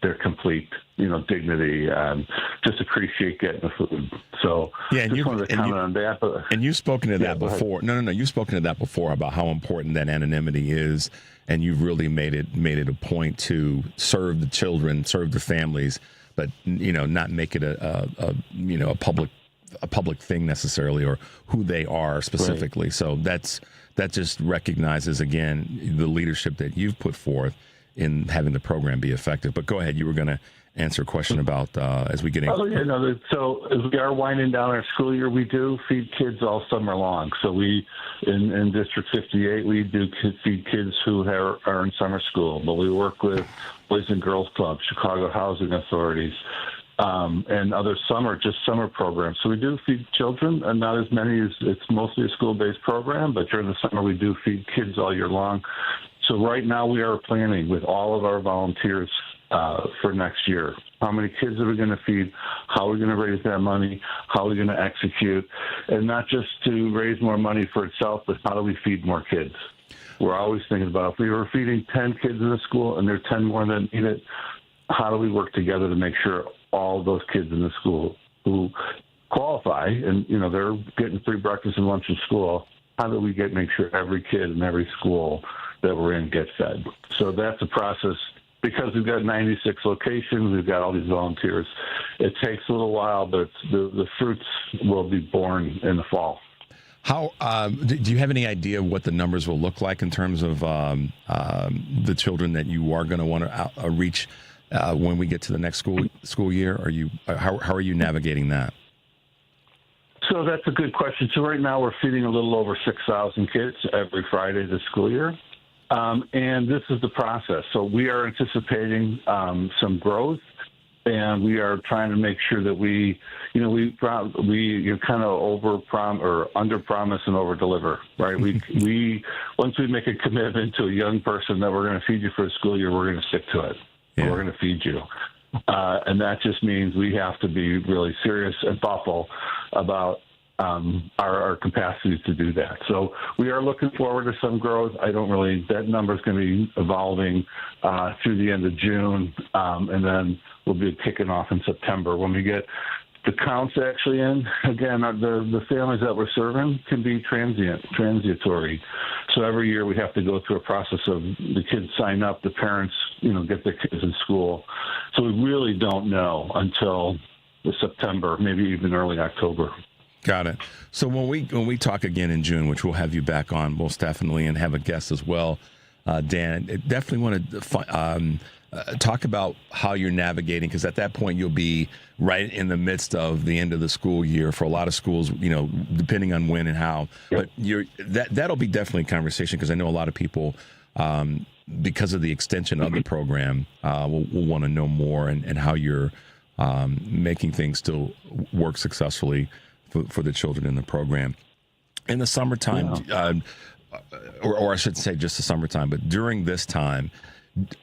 [SPEAKER 15] their complete, dignity and just appreciate getting the food. So
[SPEAKER 13] yeah,
[SPEAKER 15] just wanted to comment on that.
[SPEAKER 13] And you've spoken to that before. No. You've spoken to that before about how important that anonymity is, and you've really made it a point to serve the children, serve the families, but not make it a public thing necessarily, or who they are specifically. Right. So that just recognizes again the leadership that you've put forth in having the program be effective. But go ahead, you were going to answer a question about as we get in.
[SPEAKER 15] So as we are winding down our school year, we do feed kids all summer long. So we, in District 58, we do feed kids who are in summer school. But we work with Boys and Girls Clubs, Chicago Housing Authorities, and other summer programs. So we do feed children, and not as many as it's mostly a school-based program, but during the summer we do feed kids all year long. So right now we are planning with all of our volunteers for next year. How many kids are we going to feed? How are we going to raise that money? How are we going to execute? And not just to raise more money for itself, but how do we feed more kids? We're always thinking about if we were feeding 10 kids in the school and there are 10 more that need it, how do we work together to make sure all those kids in the school who qualify, and they're getting free breakfast and lunch in school. How do we make sure every kid in every school that we're in gets fed? So that's a process. Because we've got 96 locations, we've got all these volunteers. It takes a little while, but the fruits will be born in the fall.
[SPEAKER 13] How do you have any idea what the numbers will look like in terms of the children that you are going to want to reach when we get to the next school year? How are you navigating that?
[SPEAKER 15] So that's a good question. So right now we're feeding a little over 6,000 kids every Friday this school year. And this is the process. So we are anticipating some growth, and we are trying to make sure that we kind of under promise and over deliver, right? We once we make a commitment to a young person that we're going to feed you for a school year, we're going to stick to it. Yeah. We're going to feed you. And that just means we have to be really serious and thoughtful about our capacity to do that. So we are looking forward to some growth. That number is going to be evolving through the end of June, and then we'll be kicking off in September. When we get the counts actually in, again, the families that we're serving can be transitory. So every year we have to go through a process of the kids sign up, the parents, get their kids in school. So we really don't know until September, maybe even early October.
[SPEAKER 13] Got it. So when we talk again in June, which we'll have you back on most definitely, and have a guest as well, Dan, definitely want to talk about how you're navigating, because at that point you'll be right in the midst of the end of the school year for a lot of schools, depending on when and how. Yep. But that'll be definitely a conversation, because I know a lot of people, because of the extension of the program, will want to know more and how you're making things still work successfully for the children in the program. In the summertime, or I should say just the summertime, but during this time,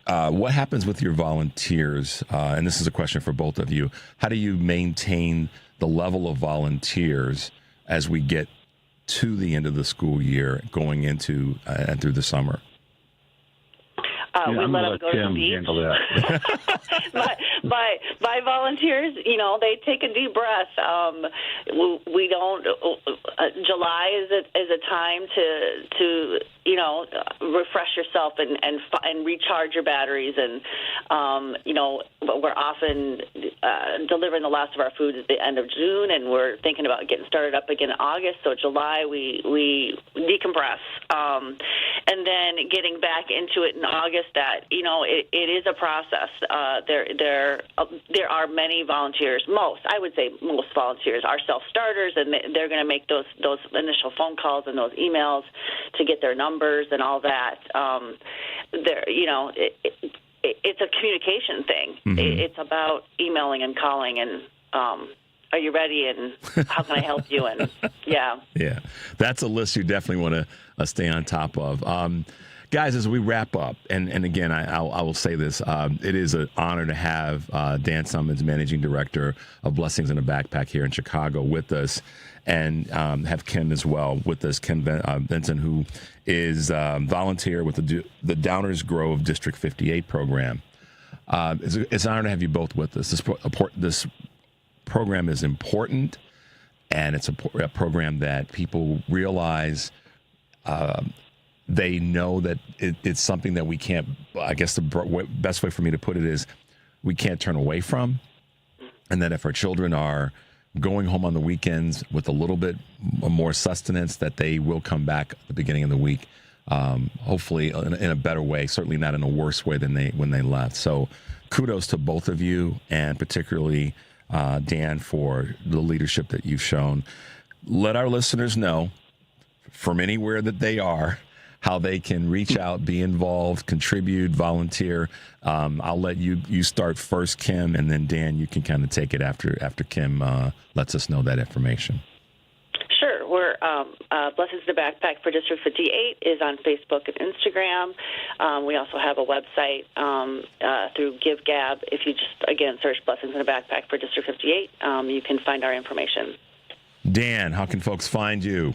[SPEAKER 13] what happens with your volunteers? And this is a question for both of you. How do you maintain the level of volunteers as we get to the end of the school year, going into and through the summer?
[SPEAKER 16] We let them go to the beach. My volunteers, they take a deep breath. We don't. July is a time to refresh yourself and recharge your batteries. And we're often delivering the last of our food at the end of June, and we're thinking about getting started up again in August. So July we decompress, and then getting back into it in August. That it is a process. There are many volunteers. Most volunteers are self-starters, and they're going to make those initial phone calls and those emails to get their numbers and all that. It's a communication thing. Mm-hmm. It's about emailing and calling and. Are you ready? And how can I help you? And yeah,
[SPEAKER 13] that's a list you definitely want to stay on top of. Guys, as we wrap up, and again, I will say this, it is an honor to have Dan Summins, Managing Director of Blessings in a Backpack here in Chicago, with us, and have Kim as well with us, Kim Venzon, who is volunteer with the Downers Grove District 58 program. It's an honor to have you both with us. This program is important, and it's a program that people realize they know that it's something that we can't, I guess the best way for me to put it is we can't turn away from, and that if our children are going home on the weekends with a little bit more sustenance, that they will come back at the beginning of the week, hopefully in a better way, certainly not in a worse way than when they left. So kudos to both of you, and particularly Dan, for the leadership that you've shown. Let our listeners know from anywhere that they are how they can reach out, be involved, contribute, volunteer. I'll let you start first, Kim, and then Dan, you can kind of take it after Kim lets us know that information.
[SPEAKER 16] Sure. We're Blessings in a Backpack for District 58 is on Facebook and Instagram. We also have a website through GiveGab. If you just, again, search Blessings in a Backpack for District 58, you can find our information.
[SPEAKER 13] Dan, how can folks find you?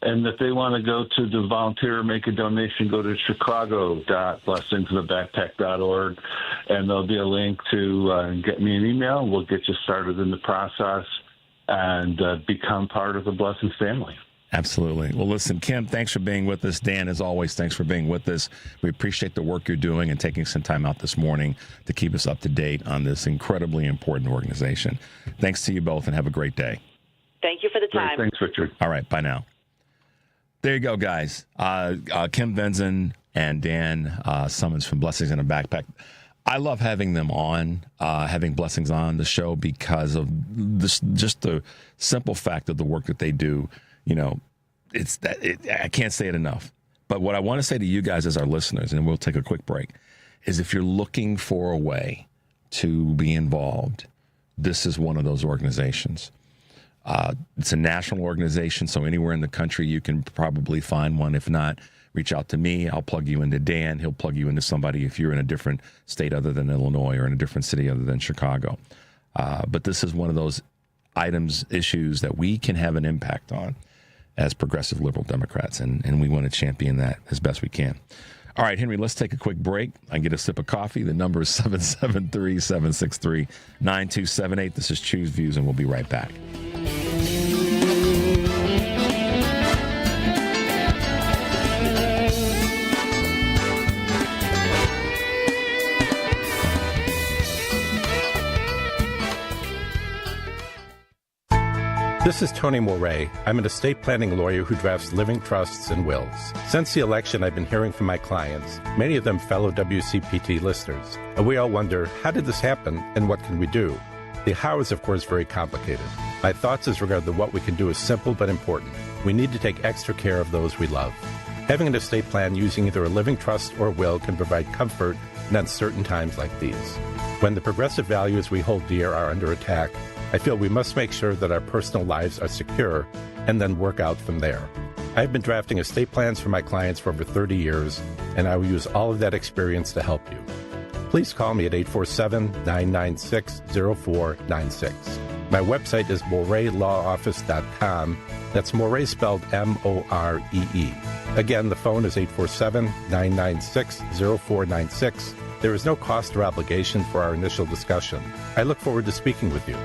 [SPEAKER 15] And if they want to go to the volunteer, make a donation, go to chicago.blessingsinthebackpack.org, and there'll be a link to get me an email. We'll get you started in the process and become part of the Blessings family.
[SPEAKER 13] Absolutely. Well, listen, Kim, thanks for being with us. Dan, as always, thanks for being with us. We appreciate the work you're doing and taking some time out this morning to keep us up to date on this incredibly important organization. Thanks to you both, and have a great day.
[SPEAKER 16] Thank you for the time.
[SPEAKER 15] Great. Thanks, Richard.
[SPEAKER 13] All right, bye now. There you go, guys. Kim Venzon and Dan Summins from Blessings in a Backpack. I love having them on, having Blessings on the show because of this, just the simple fact of the work that they do. You know, I can't say it enough. But what I want to say to you guys as our listeners, and we'll take a quick break, is if you're looking for a way to be involved, this is one of those organizations. It's a national organization, so anywhere in the country you can probably find one. If not, reach out to me. I'll plug you into Dan. He'll plug you into somebody if you're in a different state other than Illinois or in a different city other than Chicago. But this is one of those issues that we can have an impact on as progressive liberal Democrats, and we want to champion that as best we can. All right, Henry, let's take a quick break. I get a sip of coffee. The number is 773-763-9278. This is Choose Views, and we'll be right back.
[SPEAKER 1] This is Tony Moret. I'm an estate planning lawyer who drafts living trusts and wills. Since the election, I've been hearing from my clients, many of them fellow WCPT listeners. And we all wonder, how did this happen and what can we do? The how is, of course, very complicated. My thoughts as regard to what we can do is simple but important. We need to take extra care of those we love. Having an estate plan using either a living trust or will can provide comfort in uncertain times like these. When the progressive values we hold dear are under attack, I feel we must make sure that our personal lives are secure and then work out from there. I've been drafting estate plans for my clients for over 30 years, and I will use all of that experience to help you. Please call me at 847-996-0496. My website is moreylawoffice.com. That's More spelled M-O-R-E-E. Again, the phone is 847-996-0496. There is no cost or obligation for our initial discussion. I look forward to speaking with you.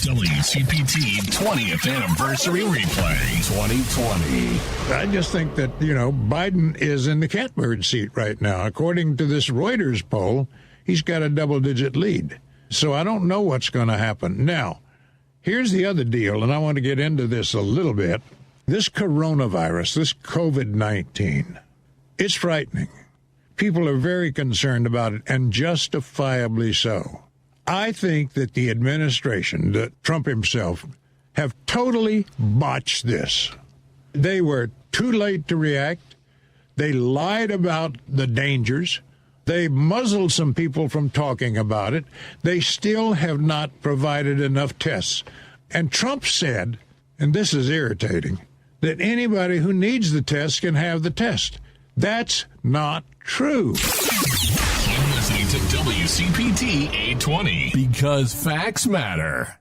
[SPEAKER 2] WCPT 20th Anniversary Replay 2020.
[SPEAKER 17] I just think that, Biden is in the catbird seat right now. According to this Reuters poll, he's got a double-digit lead. So I don't know what's going to happen. Now, here's the other deal, and I want to get into this a little bit. This coronavirus, this COVID-19, it's frightening. People are very concerned about it, and justifiably so. I think that the administration, that Trump himself, have totally botched this. They were too late to react. They lied about the dangers. They muzzled some people from talking about it. They still have not provided enough tests. And Trump said, and this is irritating, that anybody who needs the test can have the test. That's not true.
[SPEAKER 2] You're listening to WCPT 820 because facts matter.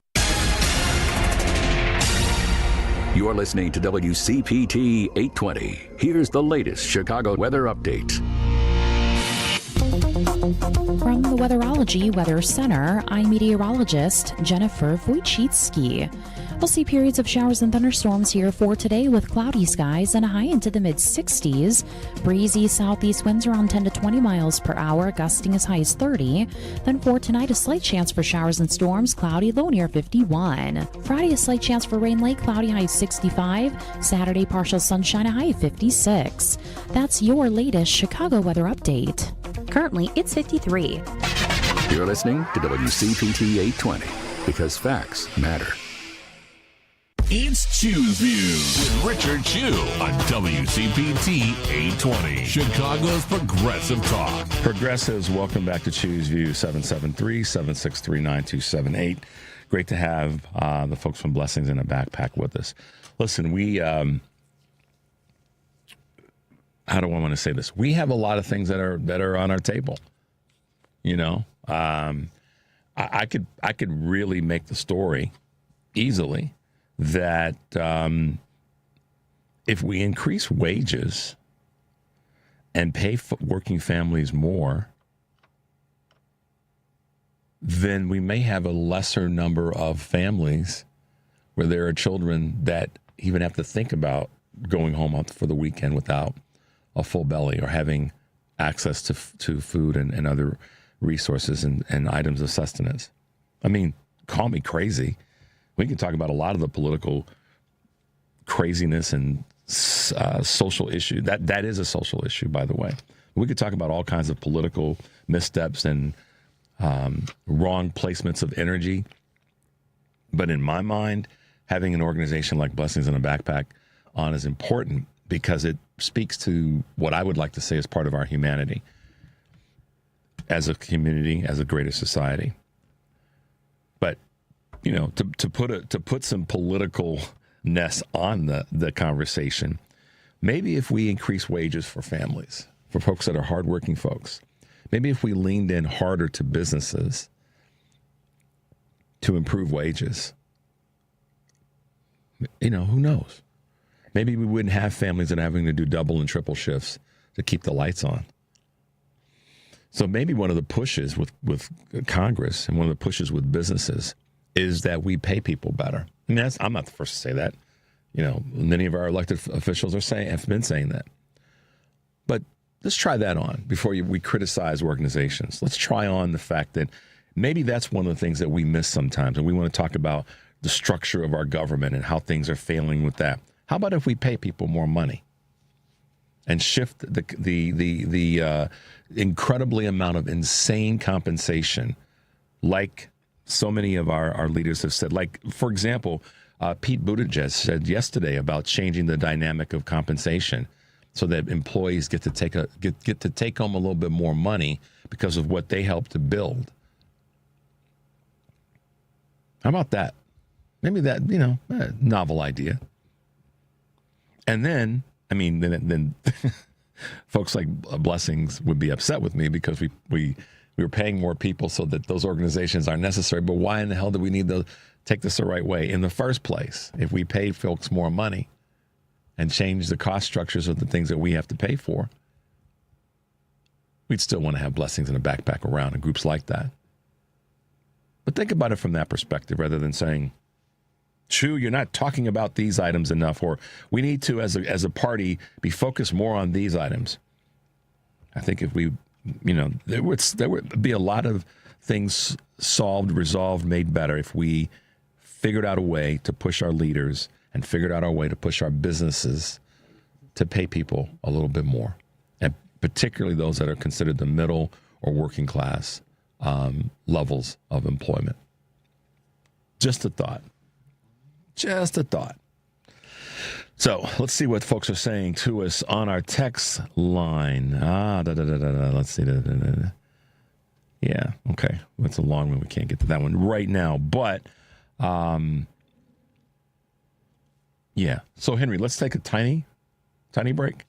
[SPEAKER 9] You're listening to WCPT 820. Here's the latest Chicago weather update.
[SPEAKER 10] From the Weatherology Weather Center, I'm meteorologist Jennifer Wojcicki. We'll see periods of showers and thunderstorms here for today with cloudy skies and a high into the mid-60s. Breezy southeast winds around 10 to 20 miles per hour, gusting as high as 30. Then for tonight, a slight chance for showers and storms, cloudy, low near 51. Friday, a slight chance for rain late, cloudy, high of 65. Saturday, partial sunshine, a high of 56. That's your latest Chicago weather update. Currently, it's 53.
[SPEAKER 9] You're listening to WCPT 820 because facts matter.
[SPEAKER 2] It's Choose Views with Richard Chew on WCPT 820, Chicago's Progressive Talk.
[SPEAKER 13] Progressives, welcome back to Choose Views, 773-763-9278. Great to have the folks from Blessings in a Backpack with us. Listen, we, how do I want to say this? We have a lot of things that are on our table. I could really make the story easily that if we increase wages and pay working families more, then we may have a lesser number of families where there are children that even have to think about going home for the weekend without a full belly or having access to food and other resources and items of sustenance. I mean, call me crazy. We can talk about a lot of the political craziness and social issue. That is a social issue, by the way. We could talk about all kinds of political missteps and wrong placements of energy. But in my mind, having an organization like Blessings in a Backpack on is important because it speaks to what I would like to say is part of our humanity as a community, as a greater society. But, you know, to put some politicalness on the conversation, maybe if we increase wages for families, for folks that are hardworking folks, maybe if we leaned in harder to businesses to improve wages, you know, who knows? Maybe we wouldn't have families that are having to do double and triple shifts to keep the lights on. So maybe one of the pushes with Congress and one of the pushes with businesses is that we pay people better. I mean, I'm not the first to say that. You know, many of our elected officials have been saying that. But let's try that on before we criticize organizations. Let's try on the fact that maybe that's one of the things that we miss sometimes, and we want to talk about the structure of our government and how things are failing with that. How about if we pay people more money and shift the incredibly amount of insane compensation, like so many of our leaders have said? Like, for example, Pete Buttigieg said yesterday about changing the dynamic of compensation so that employees get to take home a little bit more money because of what they helped to build. How about that? Maybe that, you know, a novel idea. And then, I mean, then folks like Blessings would be upset with me because we were paying more people so that those organizations aren't necessary. But why in the hell do we need to take this the right way in the first place? If we pay folks more money and change the cost structures of the things that we have to pay for, we'd still want to have Blessings in a Backpack around and groups like that. But think about it from that perspective rather than saying, Chew, you're not talking about these items enough, or we need to, as a party, be focused more on these items. I think if we, you know, there would be a lot of things solved, resolved, made better if we figured out a way to push our leaders and figured out our way to push our businesses to pay people a little bit more, and particularly those that are considered the middle or working class levels of employment. Just a thought. Just a thought. So let's see what folks are saying to us on our text line. Let's see. Yeah, okay. That's a long one. We can't get to that one right now. But, yeah. So, Henry, let's take a tiny break.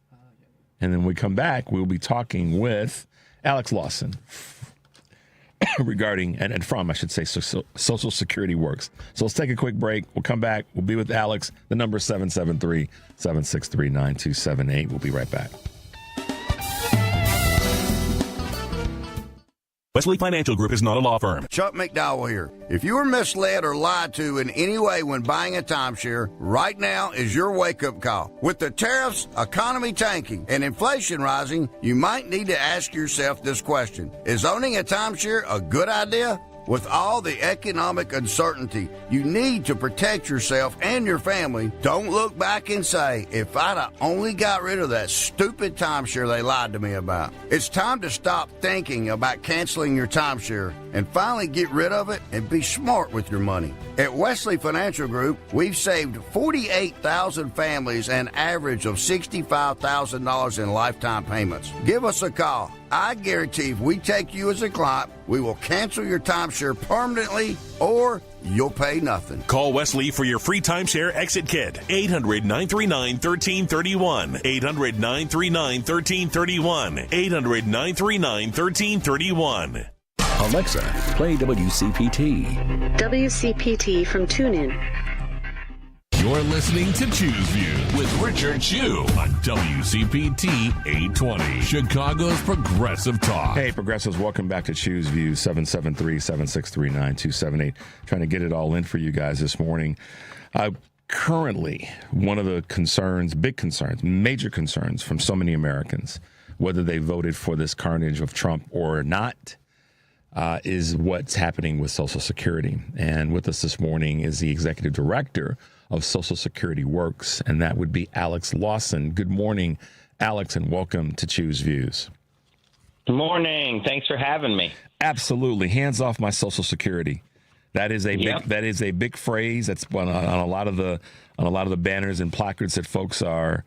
[SPEAKER 13] And then when we come back, we'll be talking with Alex Lawson regarding, and from, I should say, Social Security Works. So let's take a quick break. We'll come back. We'll be with Alex. The number is 773-763-9278. We'll be right back.
[SPEAKER 4] Wesley Financial Group is not a law firm.
[SPEAKER 18] Chuck McDowell here. If you were misled or lied to in any way when buying a timeshare, right now is your wake-up call. With the tariffs, economy tanking, and inflation rising, you might need to ask yourself this question. Is owning a timeshare a good idea? With all the economic uncertainty, you need to protect yourself and your family. Don't look back and say, if I'd have only got rid of that stupid timeshare they lied to me about. It's time to stop thinking about canceling your timeshare and finally get rid of it and be smart with your money. At Wesley Financial Group, we've saved 48,000 families an average of $65,000 in lifetime payments. Give us a call. I guarantee if we take you as a client, we will cancel your timeshare permanently or you'll pay nothing.
[SPEAKER 4] Call Wesley for your free timeshare exit kit. 800-939-1331. 800-939-1331. 800-939-1331.
[SPEAKER 9] Alexa, play WCPT.
[SPEAKER 5] WCPT from TuneIn.
[SPEAKER 2] You're listening to Choose View with Richard Chu on WCPT 820, Chicago's Progressive Talk.
[SPEAKER 13] Hey, Progressives, welcome back to Choose View, 773-763-9278. Trying to get it all in for you guys this morning. Currently, one of the concerns, big concerns, major concerns from so many Americans, whether they voted for this carnage of Trump or not, is what's happening with Social Security. And with us this morning is the executive director of Social Security Works, and that would be Alex Lawson. Good morning, Alex, and welcome to Choose Views.
[SPEAKER 11] Good morning. Thanks for having me.
[SPEAKER 13] Absolutely. Hands off my Social Security. That is a big phrase. That's on a lot of the banners and placards that folks are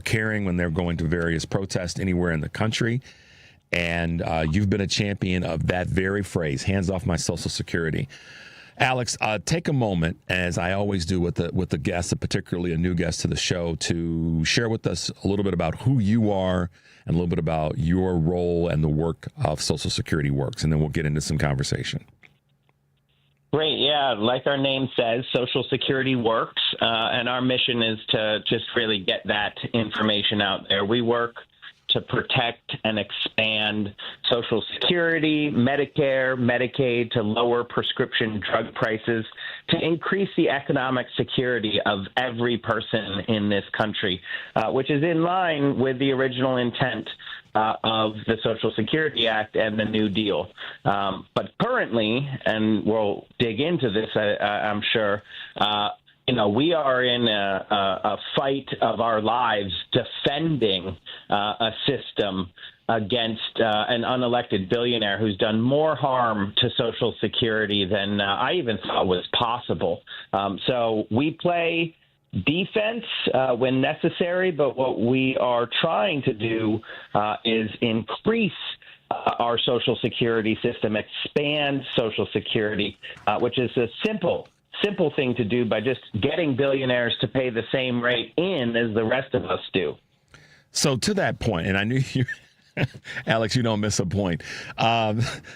[SPEAKER 13] carrying when they're going to various protests anywhere in the country. And you've been a champion of that very phrase, hands off my Social Security. Alex, take a moment, as I always do with the guests, particularly a new guest to the show, to share with us a little bit about who you are and a little bit about your role and the work of Social Security Works, and then we'll get into some conversation.
[SPEAKER 11] Great. Yeah. Like our name says, Social Security Works, and our mission is to just really get that information out there. We work to protect and expand Social Security, Medicare, Medicaid, to lower prescription drug prices, to increase the economic security of every person in this country, which is in line with the original intent of the Social Security Act and the New Deal. But currently, and we'll dig into this, I'm sure, we are in a fight of our lives defending a system against an unelected billionaire who's done more harm to Social Security than I even thought was possible. So we play defense when necessary, but what we are trying to do is increase our Social Security system, expand Social Security, which is a simple thing to do by just getting billionaires to pay the same rate in as the rest of us do.
[SPEAKER 13] So to that point, and I knew you, Alex, you don't miss a point.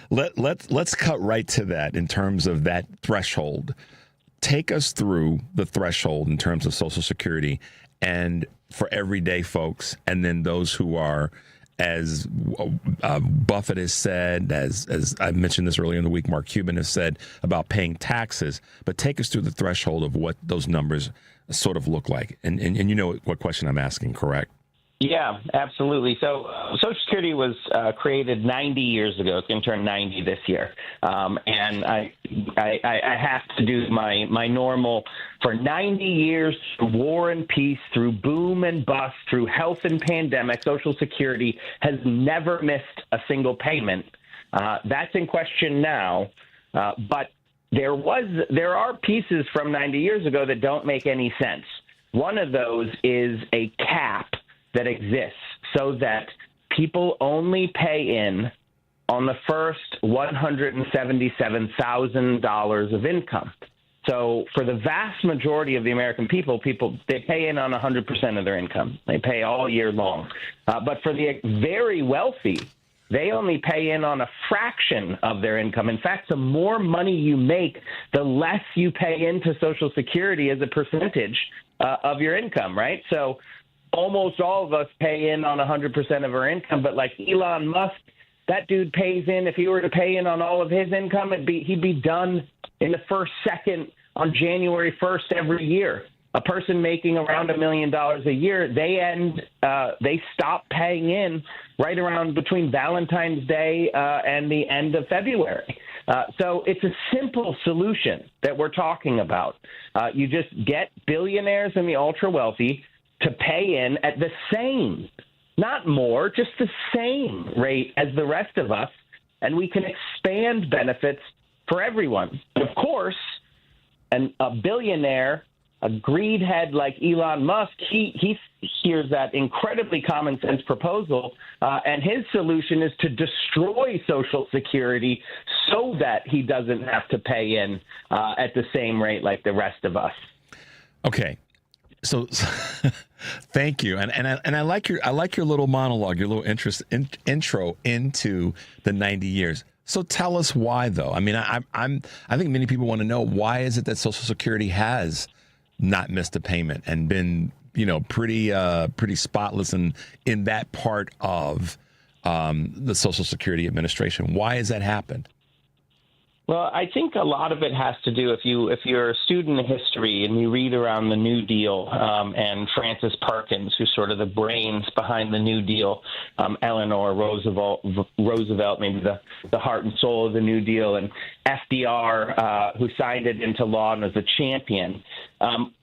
[SPEAKER 13] Let's cut right to that in terms of that threshold. Take us through the threshold in terms of Social Security and for everyday folks, and then those who are, as Buffett has said, as I mentioned this earlier in the week, Mark Cuban has said about paying taxes, but take us through the threshold of what those numbers sort of look like. And you know what question I'm asking, correct?
[SPEAKER 11] Yeah, absolutely. So Social Security was created 90 years ago. It's going to turn 90 this year. And I have to do my normal, for 90 years, through war and peace, through boom and bust, through health and pandemic, Social Security has never missed a single payment. That's in question now. But there are pieces from 90 years ago that don't make any sense. One of those is a cap that exists so that people only pay in on the first $177,000 of income. So for the vast majority of the American people, they pay in on 100% of their income. They pay all year long. But for the very wealthy, they only pay in on a fraction of their income. In fact, the more money you make, the less you pay into Social Security as a percentage of your income, right? So almost all of us pay in on 100% of our income, but like Elon Musk, that dude pays in. If he were to pay in on all of his income, he'd be done in the first second on January 1st every year. A person making around $1 million a year, they stop paying in right around between Valentine's Day and the end of February. So it's a simple solution that we're talking about. You just get billionaires and the ultra wealthy to pay in at the same, not more, just the same rate as the rest of us, and we can expand benefits for everyone. Of course, a billionaire, a greedhead like Elon Musk, he hears that incredibly common sense proposal, and his solution is to destroy Social Security so that he doesn't have to pay in at the same rate like the rest of us.
[SPEAKER 13] Okay. So thank you, and I like your little monologue, your little intro into the 90 years. So tell us why, though. I mean, I think many people want to know, why is it that Social Security has not missed a payment and been, pretty spotless in that part of the Social Security Administration? Why has that happened?
[SPEAKER 11] Well, I think a lot of it has to do, if you're a student of history and you read around the New Deal and Francis Perkins, who's sort of the brains behind the New Deal, Eleanor Roosevelt, maybe the heart and soul of the New Deal, and FDR, who signed it into law and was a champion.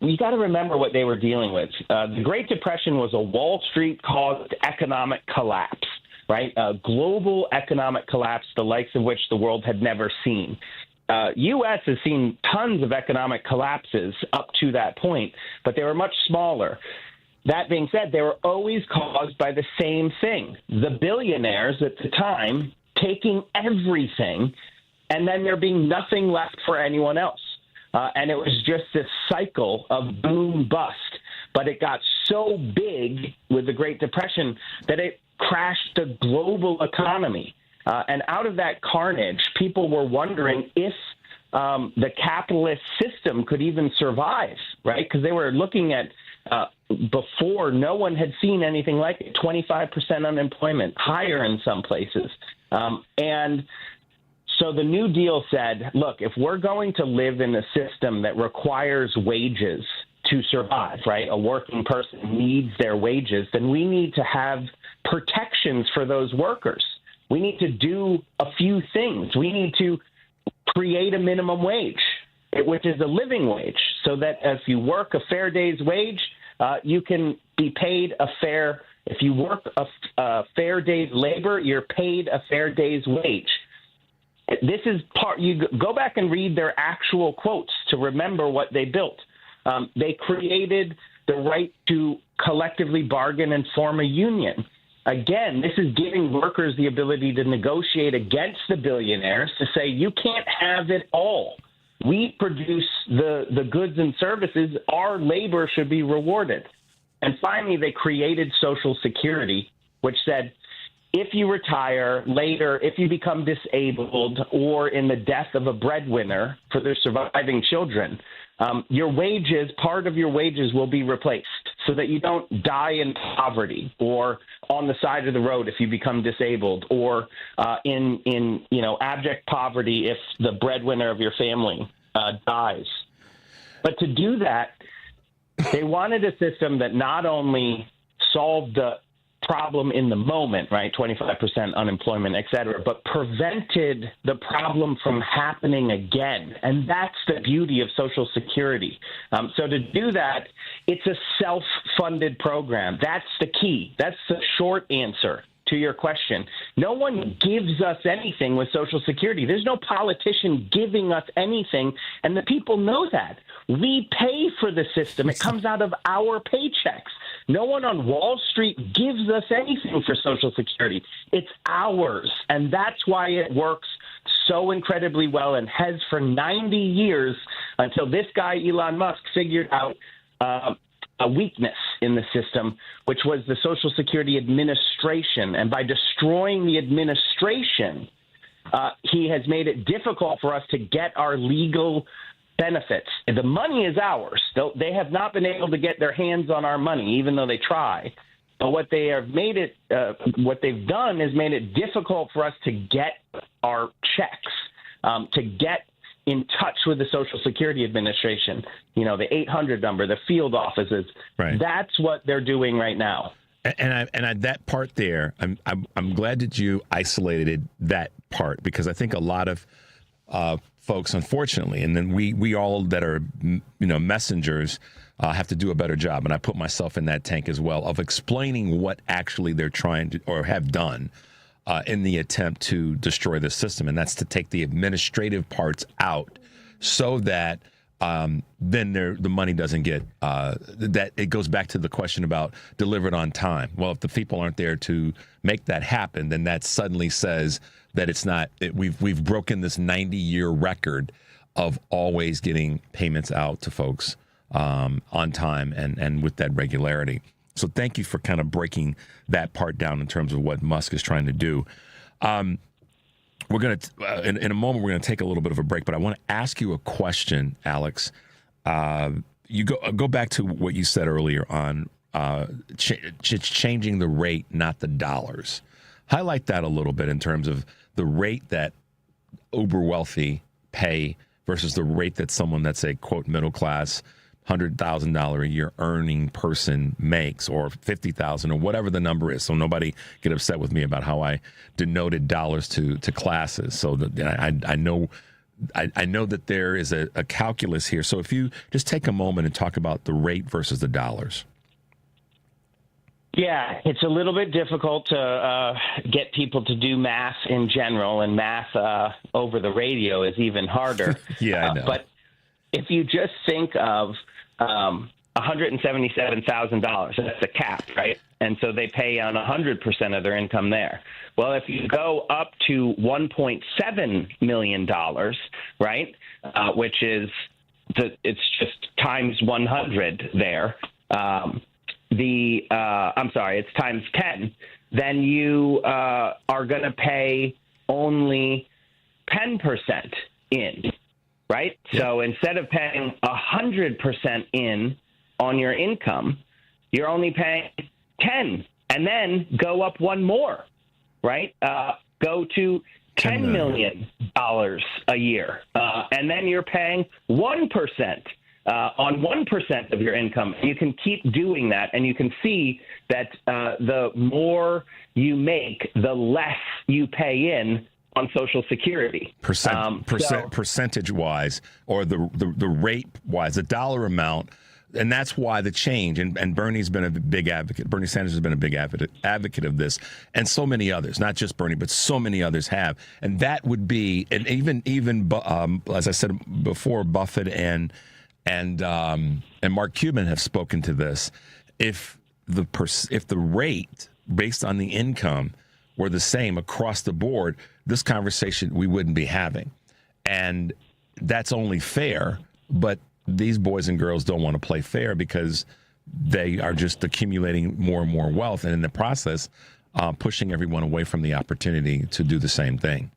[SPEAKER 11] You got to remember what they were dealing with. The Great Depression was a Wall Street-caused economic collapse. Right? Global economic collapse, the likes of which the world had never seen. U.S. has seen tons of economic collapses up to that point, but they were much smaller. That being said, they were always caused by the same thing. The billionaires at the time taking everything, and then there being nothing left for anyone else. And it was just this cycle of boom bust. But it got so big with the Great Depression that it crashed the global economy. And out of that carnage, people were wondering if the capitalist system could even survive, right? Because they were looking at, before, no one had seen anything like it, 25% unemployment, higher in some places. And so the New Deal said, look, if we're going to live in a system that requires wages to survive, right? A working person needs their wages, then we need to have protections for those workers. We need to do a few things. We need to create a minimum wage, which is a living wage, so that if you work a fair day's wage, you can be paid a fair, if you work a fair day's labor, you're paid a fair day's wage. This is part, you go back and read their actual quotes to remember what they built. They created the right to collectively bargain and form a union. Again, this is giving workers the ability to negotiate against the billionaires, to say, you can't have it all. We produce the goods and services. Our labor should be rewarded. And finally, they created Social Security, which said, if you retire later, if you become disabled, or in the death of a breadwinner for their surviving children, your wages, part of your wages will be replaced so that you don't die in poverty or on the side of the road if you become disabled, or in abject poverty if the breadwinner of your family dies. But to do that, they wanted a system that not only solved the problem in the moment, right, 25% unemployment, et cetera, but prevented the problem from happening again. And that's the beauty of Social Security. So to do that, it's a self-funded program. That's the key. That's the short answer to your question. No one gives us anything with Social Security. There's no politician giving us anything, and the people know that. We pay for the system. It comes out of our paychecks. No one on Wall Street gives us anything for Social Security. It's ours, and that's why it works so incredibly well and has for 90 years, until this guy, Elon Musk, figured out a weakness in the system, which was the Social Security Administration. And by destroying the administration, he has made it difficult for us to get our legal benefits. The money is ours. They have not been able to get their hands on our money, even though they try. But what they have made it, what they've done is made it difficult for us to get our checks, to get in touch with the Social Security Administration, the 800 number, the field offices.
[SPEAKER 13] Right.
[SPEAKER 11] That's what they're doing right now.
[SPEAKER 13] And that part there, I'm glad that you isolated that part, because I think a lot of folks, unfortunately, and then we all that are messengers have to do a better job, and I put myself in that tank as well, of explaining what actually they're trying to or have done in the attempt to destroy the system, and that's to take the administrative parts out, so that then the money doesn't get that. It goes back to the question about delivered on time. Well, if the people aren't there to make that happen, then that suddenly says that it's not. We've broken this 90-year record of always getting payments out to folks on time and with that regularity. So thank you for kind of breaking that part down in terms of what Musk is trying to do. We're going to, in a moment, we're going to take a little bit of a break, but I want to ask you a question, Alex. You go back to what you said earlier on changing the rate, not the dollars. Highlight that a little bit in terms of the rate that uber wealthy pay versus the rate that someone that's a quote middle class $100,000 a year earning person makes, or $50,000 or whatever the number is. So nobody get upset with me about how I denoted dollars to classes. So that I know that there is a calculus here. So if you just take a moment and talk about the rate versus the dollars.
[SPEAKER 11] Yeah, it's a little bit difficult to get people to do math in general, and math over the radio is even harder.
[SPEAKER 13] Yeah, I know.
[SPEAKER 11] But if you just think of $177,000, that's the cap, right? And so they pay on 100% of their income there. Well, if you go up to $1.7 million, right, which is it's just times 100 there. I'm sorry, it's times 10. Then you are going to pay only 10% in. Right? Yep. So instead of paying 100% in on your income, you're only paying 10, and then go up one more, right? Go to $10 million a year, and then you're paying 1% on 1% of your income. You can keep doing that, and you can see that the more you make, the less you pay in on Social Security.
[SPEAKER 13] Percentage-wise, or the rate-wise, the dollar amount, and that's why the change, and Bernie's been a big advocate. Bernie Sanders has been a big advocate of this, and so many others, not just Bernie, but so many others have. And that would be, and even as I said before, Buffett and Mark Cuban have spoken to this. If the rate based on the income were the same across the board, this conversation we wouldn't be having. And that's only fair, but these boys and girls don't want to play fair because they are just accumulating more and more wealth, and in the process, pushing everyone away from the opportunity to do the same thing.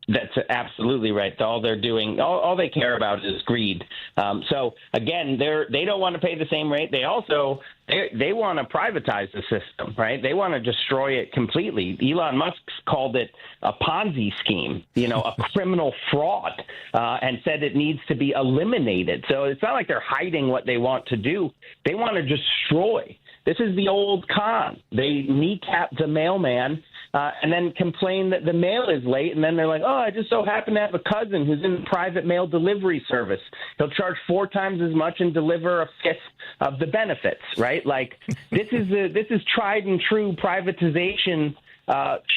[SPEAKER 11] That's absolutely right. All they're doing, all they care about is greed. So again, they don't want to pay the same rate. They also they want to privatize the system, right? They want to destroy it completely. Elon Musk called it a Ponzi scheme, a criminal fraud, and said it needs to be eliminated. So it's not like they're hiding what they want to do. They want to destroy. This is the old con. They kneecap the mailman. And then complain that the mail is late, and then they're like, oh, I just so happen to have a cousin who's in the private mail delivery service. He'll charge 4 times as much and deliver a fifth of the benefits, right? Like, this is tried and true privatization,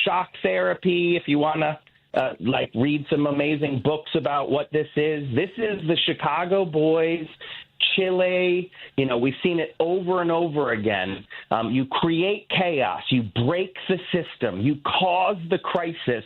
[SPEAKER 11] shock therapy, if you want to read some amazing books about what this is. This is the Chicago boys, Chile, we've seen it over and over again. You create chaos, you break the system, you cause the crisis,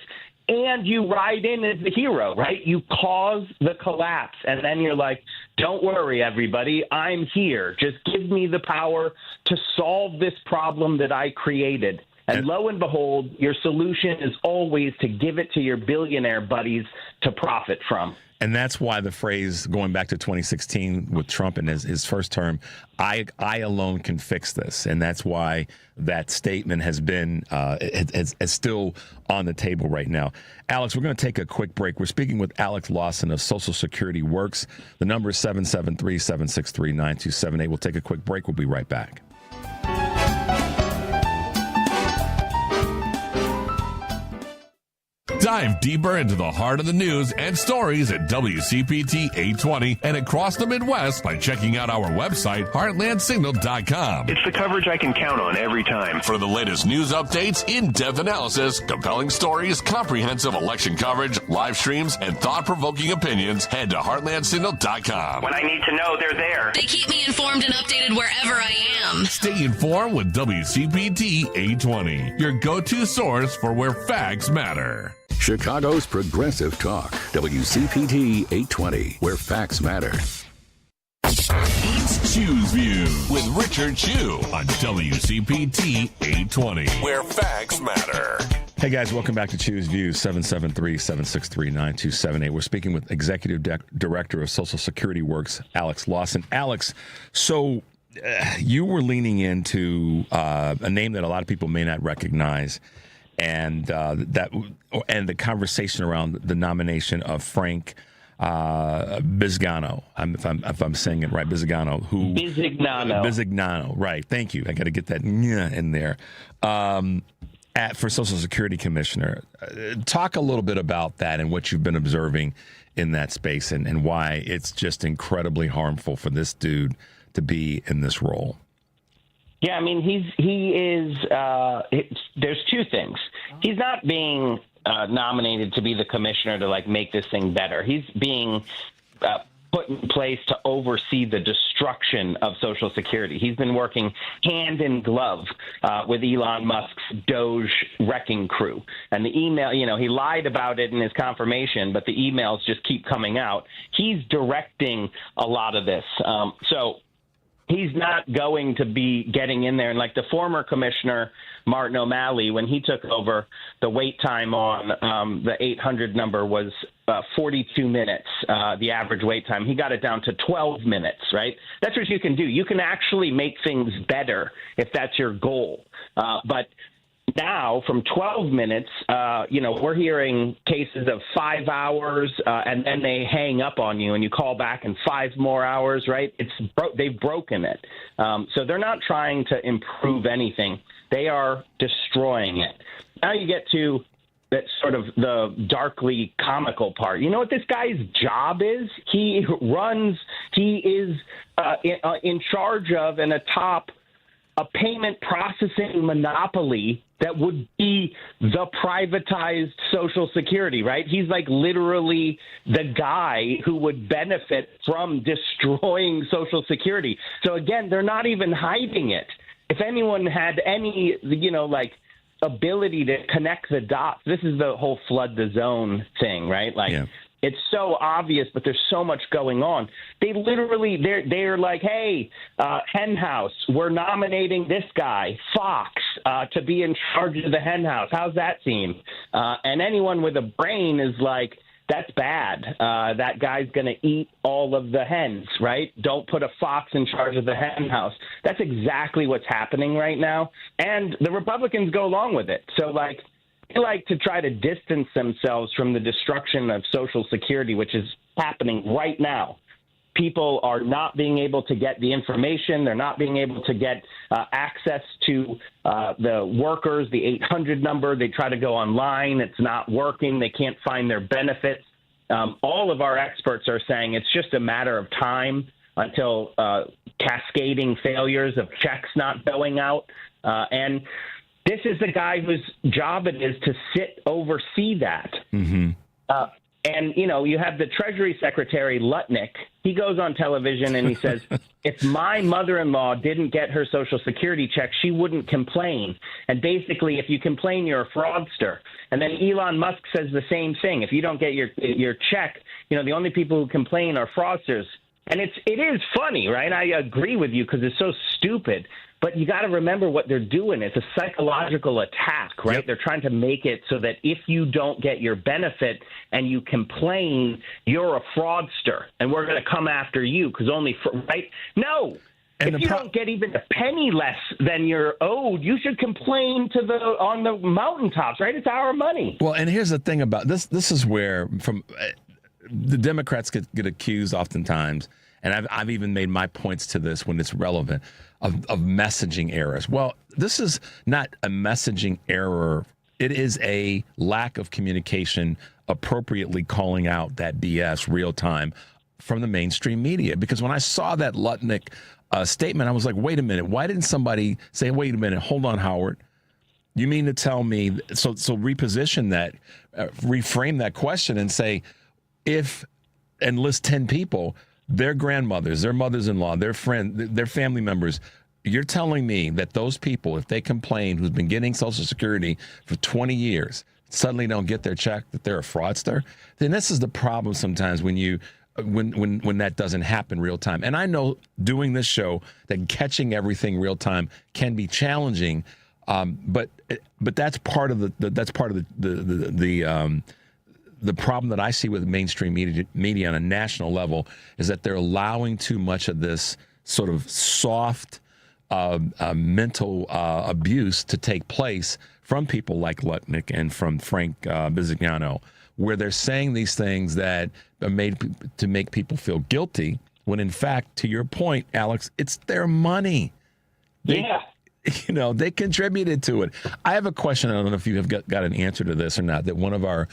[SPEAKER 11] and you ride in as the hero, right? You cause the collapse, and then you're like, don't worry, everybody, I'm here. Just give me the power to solve this problem that I created. And lo and behold, your solution is always to give it to your billionaire buddies to profit from.
[SPEAKER 13] And that's why the phrase, going back to 2016 with Trump in his first term, I alone can fix this. And that's why that statement has been is still on the table right now. Alex, we're going to take a quick break. We're speaking with Alex Lawson of Social Security Works. The number is 773-763-9278. We'll take a quick break. We'll be right back.
[SPEAKER 2] Dive deeper into the heart of the news and stories at WCPT 820 and across the Midwest by checking out our website, heartlandsignal.com.
[SPEAKER 6] It's the coverage I can count on every time.
[SPEAKER 2] For the latest news updates, in-depth analysis, compelling stories, comprehensive election coverage, live streams, and thought-provoking opinions, head to heartlandsignal.com.
[SPEAKER 6] When I need to know, they're there.
[SPEAKER 8] They keep me informed and updated wherever I am.
[SPEAKER 2] Stay informed with WCPT 820, your go-to source for where facts matter.
[SPEAKER 9] Chicago's Progressive Talk, WCPT 820, where facts matter.
[SPEAKER 2] Choose View with Richard Chew on WCPT 820, where facts matter.
[SPEAKER 13] Hey guys, welcome back to Choose View, 773-763-9278. We're speaking with Executive Director of Social Security Works, Alex Lawson. Alex, so you were leaning into a name that a lot of people may not recognize, and the conversation around the nomination of Frank Bisignano, if I'm saying it right, Bisignano, right? Thank you. I got to get that in there. For Social Security Commissioner, talk a little bit about that and what you've been observing in that space, and why it's just incredibly harmful for this dude to be in this role.
[SPEAKER 11] Yeah, I mean, there's two things. He's not being nominated to be the commissioner to make this thing better. He's being put in place to oversee the destruction of Social Security. He's been working hand in glove with Elon Musk's Doge wrecking crew. And the email, he lied about it in his confirmation, but the emails just keep coming out. He's directing a lot of this. So he's not going to be getting in there. And the former commissioner, Martin O'Malley, when he took over, the wait time on the 800 number was 42 minutes, the average wait time. He got it down to 12 minutes, right? That's what you can do. You can actually make things better if that's your goal. But now, from 12 minutes, we're hearing cases of 5 hours, and then they hang up on you, and you call back in 5 more hours, right? They've broken it. So they're not trying to improve anything. They are destroying it. Now you get to that sort of the darkly comical part. You know what this guy's job is? He is in charge of and atop a payment processing monopoly that would be the privatized Social Security, right? He's literally the guy who would benefit from destroying Social Security. So again, they're not even hiding it. If anyone had any, ability to connect the dots, this is the whole flood the zone thing, right? It's so obvious, but there's so much going on. They literally, they're like, hey, Hen House, we're nominating this guy, Fox, to be in charge of the Hen House. How's that seem? And anyone with a brain is like, that's bad. That guy's going to eat all of the hens, right? Don't put a fox in charge of the Hen House. That's exactly what's happening right now. And the Republicans go along with it. So, they like to try to distance themselves from the destruction of Social Security, which is happening right now. People are not being able to get the information. They're not being able to get access to the workers, the 800 number. They try to go online. It's not working. They can't find their benefits. All of our experts are saying it's just a matter of time until cascading failures of checks not going out. And this is the guy whose job it is to oversee that. Mm-hmm. And, you have the Treasury Secretary, Lutnick. He goes on television and he says, if my mother-in-law didn't get her Social Security check, she wouldn't complain. And basically, if you complain, you're a fraudster. And then Elon Musk says the same thing. If you don't get your check, the only people who complain are fraudsters. And it is funny, right? I agree with you because it's so stupid. But you got to remember what they're doing. It's a psychological attack, right? Yep. They're trying to make it so that if you don't get your benefit and you complain, you're a fraudster, and we're going to come after you because right? No. And if you don't get even a penny less than you're owed, you should complain on the mountaintops, right? It's our money.
[SPEAKER 13] Well, and here's the thing about this. This is where the Democrats get accused oftentimes, and I've even made my points to this when it's relevant, of messaging errors. Well, this is not a messaging error. It is a lack of communication appropriately calling out that BS real time from the mainstream media. Because when I saw that Lutnick statement, I was like, wait a minute. Why didn't somebody say, wait a minute, hold on, Howard. You mean to tell me, so reposition that, reframe that question and say, and list 10 people, their grandmothers, their mothers-in-law, their friends, their family members. You're telling me that those people, if they complain, who's been getting Social Security for 20 years, suddenly don't get their check, that they're a fraudster? Then this is the problem sometimes when you when that doesn't happen real time. And I know doing this show that catching everything real time can be challenging, but that's part of the problem that I see with mainstream media on a national level is that they're allowing too much of this sort of soft mental abuse to take place from people like Lutnick and from Frank Bisignano, where they're saying these things that are made to make people feel guilty, when in fact, to your point, Alex, it's their money. They contributed to it. I have a question. I don't know if you have got an answer to this or not, that one of our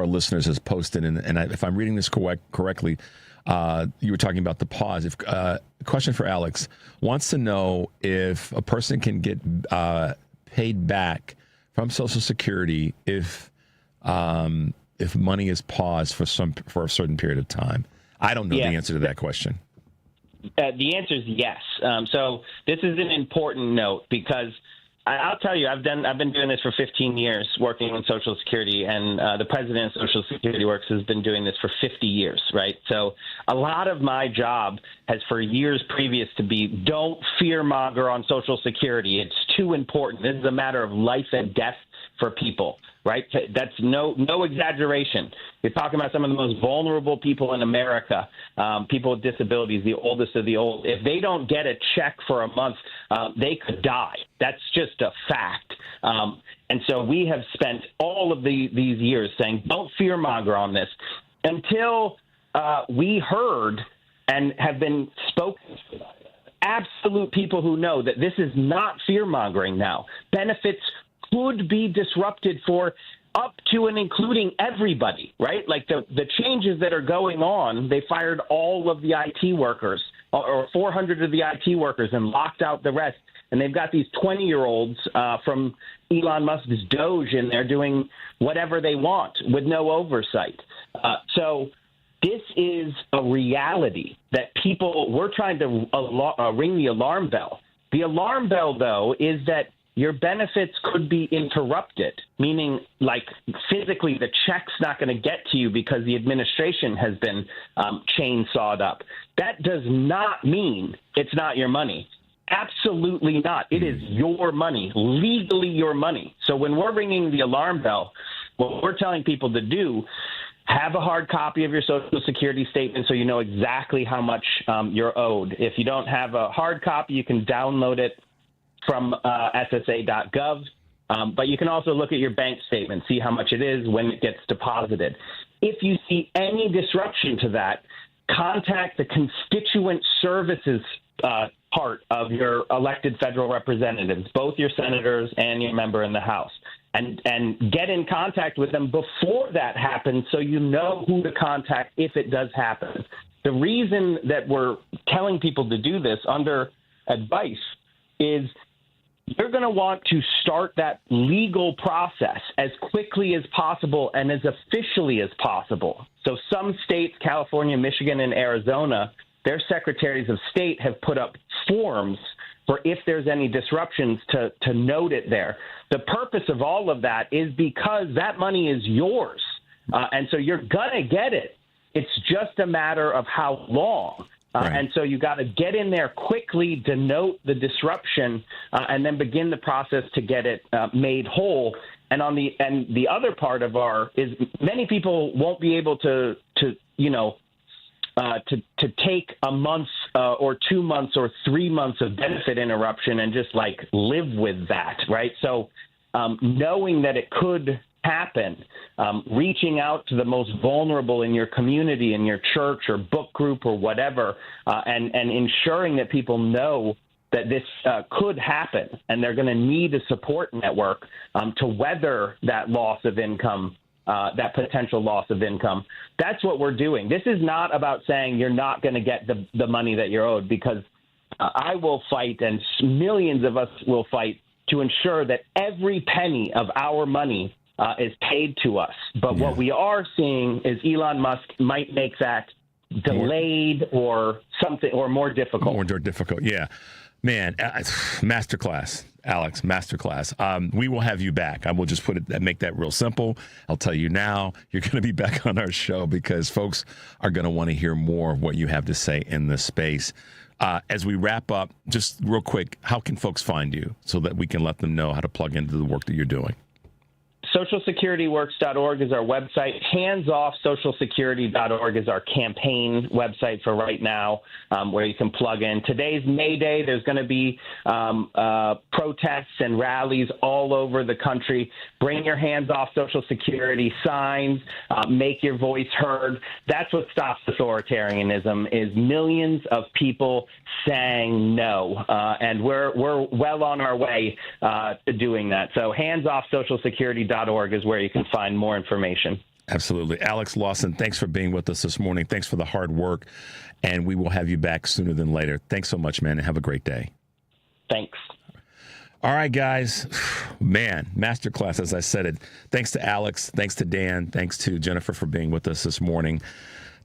[SPEAKER 13] listeners has posted, and if I'm reading this correctly, you were talking about the pause. Question for Alex wants to know if a person can get paid back from Social Security if money is paused for a certain period of time. I don't know the answer to that question.
[SPEAKER 11] The answer is yes. So this is an important note because I'll tell you, I've been doing this for 15 years, working in Social Security, and the president of Social Security Works has been doing this for 50 years, right? So a lot of my job has for years previous to be, don't fearmonger on Social Security. It's too important. This is a matter of life and death for people, right? That's no exaggeration. You're talking about some of the most vulnerable people in America, people with disabilities, the oldest of the old. If they don't get a check for a month, they could die. That's just a fact. And so we have spent all of these years saying, don't fearmonger on this, until we heard and have been spoken to absolute people who know that this is not fear-mongering now. Benefits could be disrupted for up to and including everybody, right? Like the changes that are going on, they fired all of the IT workers, or 400 of the IT workers, and locked out the rest. And they've got these 20-year-olds from Elon Musk's Doge in there doing whatever they want with no oversight. So this is a reality that we're trying to ring the alarm bell. The alarm bell, though, is that your benefits could be interrupted, meaning like physically the check's not going to get to you because the administration has been chainsawed up. That does not mean it's not your money. Absolutely not. It is your money, legally your money. So when we're ringing the alarm bell, what we're telling people to do, have a hard copy of your Social Security statement so you know exactly how much you're owed. If you don't have a hard copy, you can download it from SSA.gov, but you can also look at your bank statement, see how much it is when it gets deposited. If you see any disruption to that, contact the constituent services part of your elected federal representatives, both your senators and your member in the House, and get in contact with them before that happens so you know who to contact if it does happen. The reason that we're telling people to do this under advice is you're going to want to start that legal process as quickly as possible and as officially as possible. So some states, California, Michigan, and Arizona, their secretaries of state have put up forms for if there's any disruptions to note it there. The purpose of all of that is because that money is yours, and so you're going to get it. It's just a matter of how long. And so you got to get in there quickly, denote the disruption, and then begin the process to get it made whole. And the other part of is many people won't be able to take a month or 2 months or 3 months of benefit interruption and just like live with that, right? So knowing that it could happen, reaching out to the most vulnerable in your community, in your church or book group or whatever, and ensuring that people know that this could happen and they're going to need a support network to weather that loss of income, that potential loss of income. That's what we're doing. This is not about saying you're not going to get the money that you're owed, because I will fight, and millions of us will fight, to ensure that every penny of our money is paid to us. But what we are seeing is Elon Musk might make that delayed or something, or more difficult.
[SPEAKER 13] More difficult, yeah. Man, masterclass. Alex, masterclass. We will have you back. I will just make that real simple. I'll tell you now, you're going to be back on our show because folks are going to want to hear more of what you have to say in this space. As we wrap up, just real quick, how can folks find you so that we can let them know how to plug into the work that you're doing?
[SPEAKER 11] SocialSecurityWorks.org is our website. HandsOffSocialSecurity.org is our campaign website for right now, where you can plug in. Today's May Day. There's going to be protests and rallies all over the country. Bring your hands off Social Security signs. Make your voice heard. That's what stops authoritarianism, is millions of people saying no. And we're well on our way to doing that. So HandsOffSocialSecurity.org is where you can find more information.
[SPEAKER 13] Absolutely. Alex Lawson, thanks for being with us this morning. Thanks for the hard work. And we will have you back sooner than later. Thanks so much, man, and have a great day.
[SPEAKER 11] Thanks.
[SPEAKER 13] All right, guys. Man, masterclass, as I said it. Thanks to Alex. Thanks to Dan. Thanks to Jennifer for being with us this morning.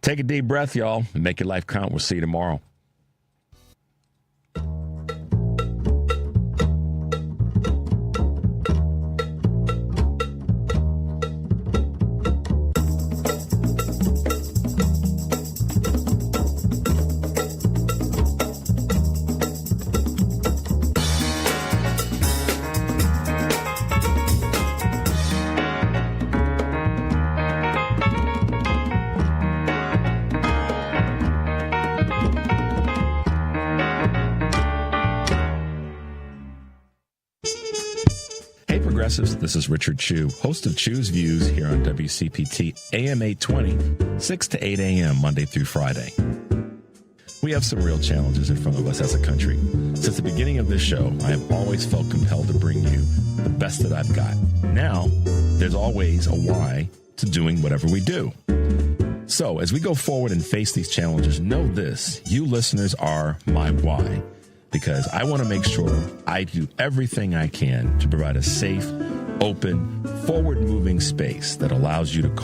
[SPEAKER 13] Take a deep breath, y'all, and make your life count. We'll see you tomorrow. This is Richard Chew, host of Chew's Views here on WCPT AM 820, 6 to 8 a.m. Monday through Friday. We have some real challenges in front of us as a country. Since the beginning of this show, I have always felt compelled to bring you the best that I've got. Now, there's always a why to doing whatever we do. So, as we go forward and face these challenges, know this: you listeners are my why. Because I want to make sure I do everything I can to provide a safe, open, forward-moving space that allows you to